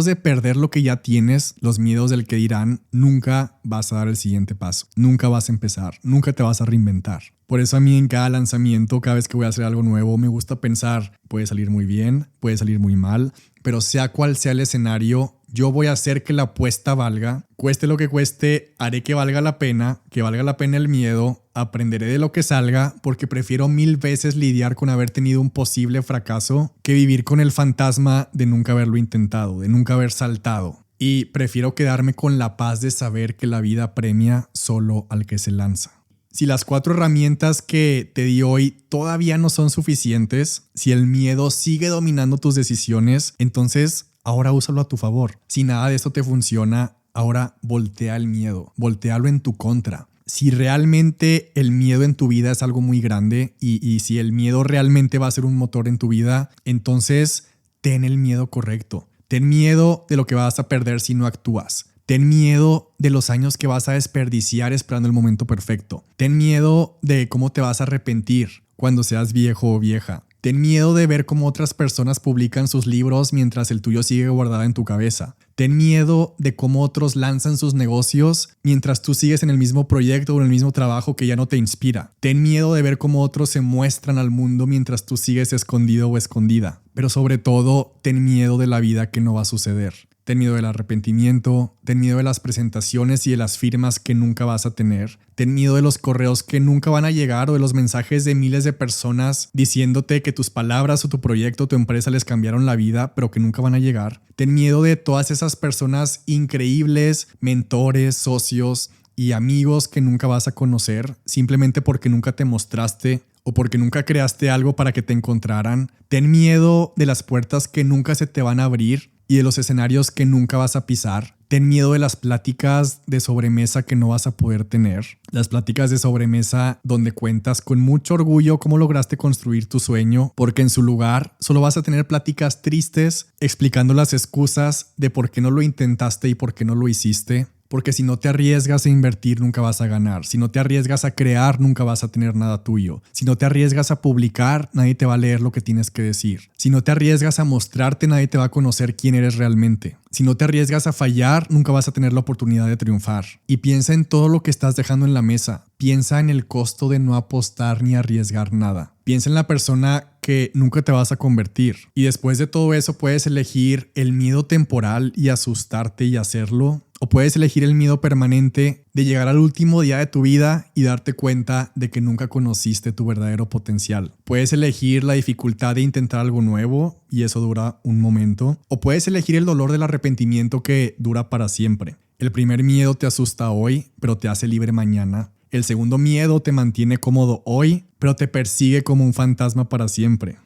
de perder lo que ya tienes, los miedos del que dirán, nunca vas a dar el siguiente paso, nunca vas a empezar, nunca te vas a reinventar. Por eso a mí en cada lanzamiento, cada vez que voy a hacer algo nuevo, me gusta pensar, puede salir muy bien, puede salir muy mal, pero sea cual sea el escenario, yo voy a hacer que la apuesta valga, cueste lo que cueste, haré que valga la pena el miedo, aprenderé de lo que salga porque prefiero 1000 veces lidiar con haber tenido un posible fracaso que vivir con el fantasma de nunca haberlo intentado, de nunca haber saltado. Y prefiero quedarme con la paz de saber que la vida premia solo al que se lanza. Si las 4 herramientas que te di hoy todavía no son suficientes, si el miedo sigue dominando tus decisiones, entonces ahora úsalo a tu favor. Si nada de esto te funciona, ahora voltea el miedo, voltealo en tu contra. Si realmente el miedo en tu vida es algo muy grande y si el miedo realmente va a ser un motor en tu vida, entonces ten el miedo correcto. Ten miedo de lo que vas a perder si no actúas. Ten miedo de los años que vas a desperdiciar esperando el momento perfecto. Ten miedo de cómo te vas a arrepentir cuando seas viejo o vieja. Ten miedo de ver cómo otras personas publican sus libros mientras el tuyo sigue guardado en tu cabeza. Ten miedo de cómo otros lanzan sus negocios mientras tú sigues en el mismo proyecto o en el mismo trabajo que ya no te inspira. Ten miedo de ver cómo otros se muestran al mundo mientras tú sigues escondido o escondida. Pero sobre todo, ten miedo de la vida que no va a suceder. Ten miedo del arrepentimiento, ten miedo de las presentaciones y de las firmas que nunca vas a tener. Ten miedo de los correos que nunca van a llegar o de los mensajes de miles de personas diciéndote que tus palabras o tu proyecto o tu empresa les cambiaron la vida, pero que nunca van a llegar. Ten miedo de todas esas personas increíbles, mentores, socios y amigos que nunca vas a conocer simplemente porque nunca te mostraste o porque nunca creaste algo para que te encontraran. Ten miedo de las puertas que nunca se te van a abrir y de los escenarios que nunca vas a pisar. Ten miedo de las pláticas de sobremesa que no vas a poder tener. Las pláticas de sobremesa donde cuentas con mucho orgullo cómo lograste construir tu sueño, porque en su lugar solo vas a tener pláticas tristes explicando las excusas de por qué no lo intentaste y por qué no lo hiciste. Porque si no te arriesgas a invertir, nunca vas a ganar. Si no te arriesgas a crear, nunca vas a tener nada tuyo. Si no te arriesgas a publicar, nadie te va a leer lo que tienes que decir. Si no te arriesgas a mostrarte, nadie te va a conocer quién eres realmente. Si no te arriesgas a fallar, nunca vas a tener la oportunidad de triunfar. Y piensa en todo lo que estás dejando en la mesa. Piensa en el costo de no apostar ni arriesgar nada. Piensa en la persona que nunca te vas a convertir. Y después de todo eso puedes elegir el miedo temporal y asustarte y hacerlo. O puedes elegir el miedo permanente de llegar al último día de tu vida y darte cuenta de que nunca conociste tu verdadero potencial. Puedes elegir la dificultad de intentar algo nuevo y eso dura un momento. O puedes elegir el dolor del arrepentimiento que dura para siempre. El primer miedo te asusta hoy, pero te hace libre mañana. El segundo miedo te mantiene cómodo hoy, pero te persigue como un fantasma para siempre.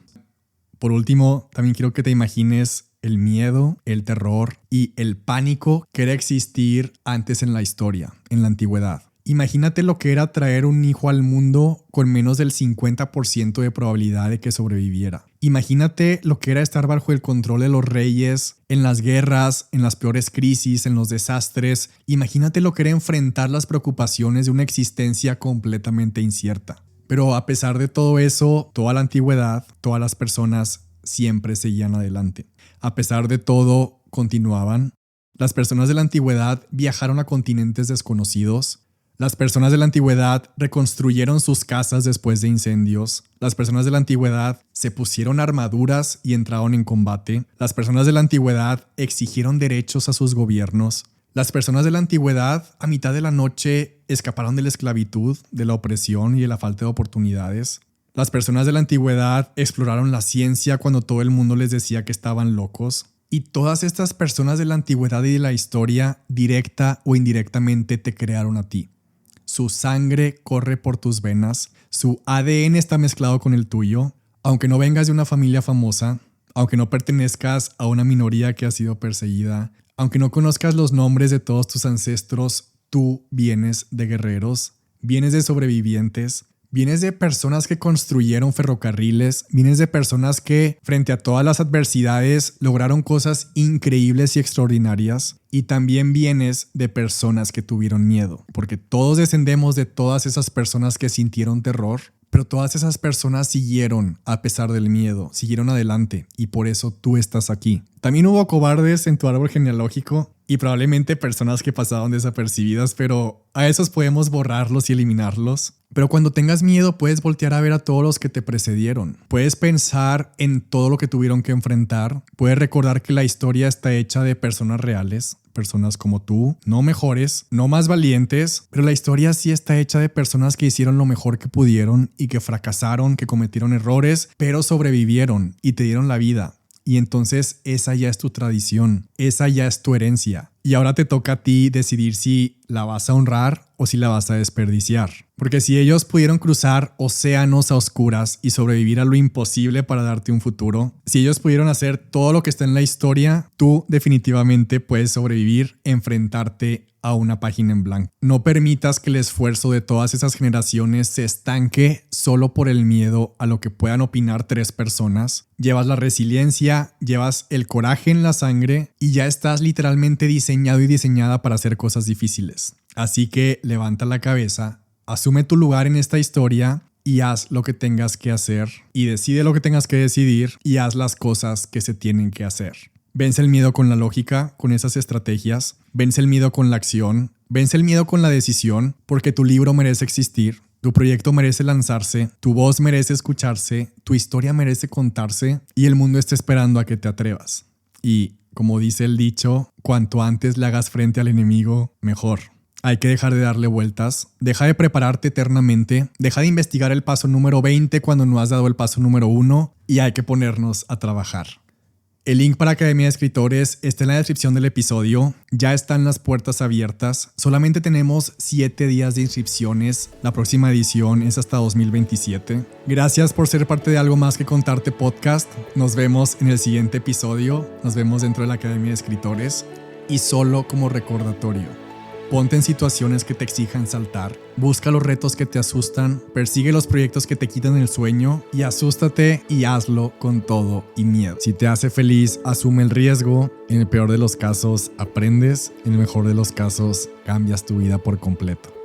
Por último, también quiero que te imagines el miedo, el terror y el pánico que era existir antes en la historia, en la antigüedad. Imagínate lo que era traer un hijo al mundo con menos del 50% de probabilidad de que sobreviviera. Imagínate lo que era estar bajo el control de los reyes, en las guerras, en las peores crisis, en los desastres. Imagínate lo que era enfrentar las preocupaciones de una existencia completamente incierta. Pero a pesar de todo eso, toda la antigüedad, todas las personas siempre seguían adelante. A pesar de todo, continuaban. Las personas de la antigüedad viajaron a continentes desconocidos. Las personas de la antigüedad reconstruyeron sus casas después de incendios. Las personas de la antigüedad se pusieron armaduras y entraron en combate. Las personas de la antigüedad exigieron derechos a sus gobiernos. Las personas de la antigüedad, a mitad de la noche, escaparon de la esclavitud, de la opresión y de la falta de oportunidades. Las personas de la antigüedad exploraron la ciencia cuando todo el mundo les decía que estaban locos. Y todas estas personas de la antigüedad y de la historia, directa o indirectamente, te crearon a ti. Su sangre corre por tus venas, su ADN está mezclado con el tuyo. Aunque no vengas de una familia famosa, aunque no pertenezcas a una minoría que ha sido perseguida, aunque no conozcas los nombres de todos tus ancestros, tú vienes de guerreros, vienes de sobrevivientes, vienes de personas que construyeron ferrocarriles, vienes de personas que frente a todas las adversidades lograron cosas increíbles y extraordinarias, y también vienes de personas que tuvieron miedo, porque todos descendemos de todas esas personas que sintieron terror, pero todas esas personas siguieron a pesar del miedo, siguieron adelante, y por eso tú estás aquí. También hubo cobardes en tu árbol genealógico y probablemente personas que pasaron desapercibidas, pero a esos podemos borrarlos y eliminarlos. Pero cuando tengas miedo puedes voltear a ver a todos los que te precedieron. Puedes pensar en todo lo que tuvieron que enfrentar. Puedes recordar que la historia está hecha de personas reales, personas como tú, no mejores, no más valientes, pero la historia sí está hecha de personas que hicieron lo mejor que pudieron y que fracasaron, que cometieron errores, pero sobrevivieron y te dieron la vida. Y entonces esa ya es tu tradición, esa ya es tu herencia. Y ahora te toca a ti decidir si la vas a honrar o si la vas a desperdiciar. Porque si ellos pudieron cruzar océanos a oscuras y sobrevivir a lo imposible para darte un futuro, si ellos pudieron hacer todo lo que está en la historia, tú definitivamente puedes sobrevivir, enfrentarte a una página en blanco. No permitas que el esfuerzo de todas esas generaciones se estanque solo por el miedo a lo que puedan opinar 3 personas. Llevas la resiliencia, llevas el coraje en la sangre y ya estás literalmente diseñado y diseñada para hacer cosas difíciles. Así que levanta la cabeza, asume tu lugar en esta historia y haz lo que tengas que hacer y decide lo que tengas que decidir y haz las cosas que se tienen que hacer. Vence el miedo con la lógica, con esas estrategias. Vence el miedo con la acción. Vence el miedo con la decisión, porque tu libro merece existir, tu proyecto merece lanzarse, tu voz merece escucharse, tu historia merece contarse y el mundo está esperando a que te atrevas. Y, como dice el dicho, cuanto antes le hagas frente al enemigo, mejor. Hay que dejar de darle vueltas, deja de prepararte eternamente, deja de investigar el paso número 20 cuando no has dado el paso número 1 y hay que ponernos a trabajar. El link para Academia de Escritores está en la descripción del episodio. Ya están las puertas abiertas. Solamente tenemos 7 días de inscripciones. La próxima edición es hasta 2027. Gracias por ser parte de Algo Más que Contarte podcast. Nos vemos en el siguiente episodio. Nos vemos dentro de la Academia de Escritores. Y solo como recordatorio, ponte en situaciones que te exijan saltar, busca los retos que te asustan, persigue los proyectos que te quitan el sueño y asústate y hazlo con todo y miedo. Si te hace feliz, asume el riesgo. En el peor de los casos, aprendes. En el mejor de los casos, cambias tu vida por completo.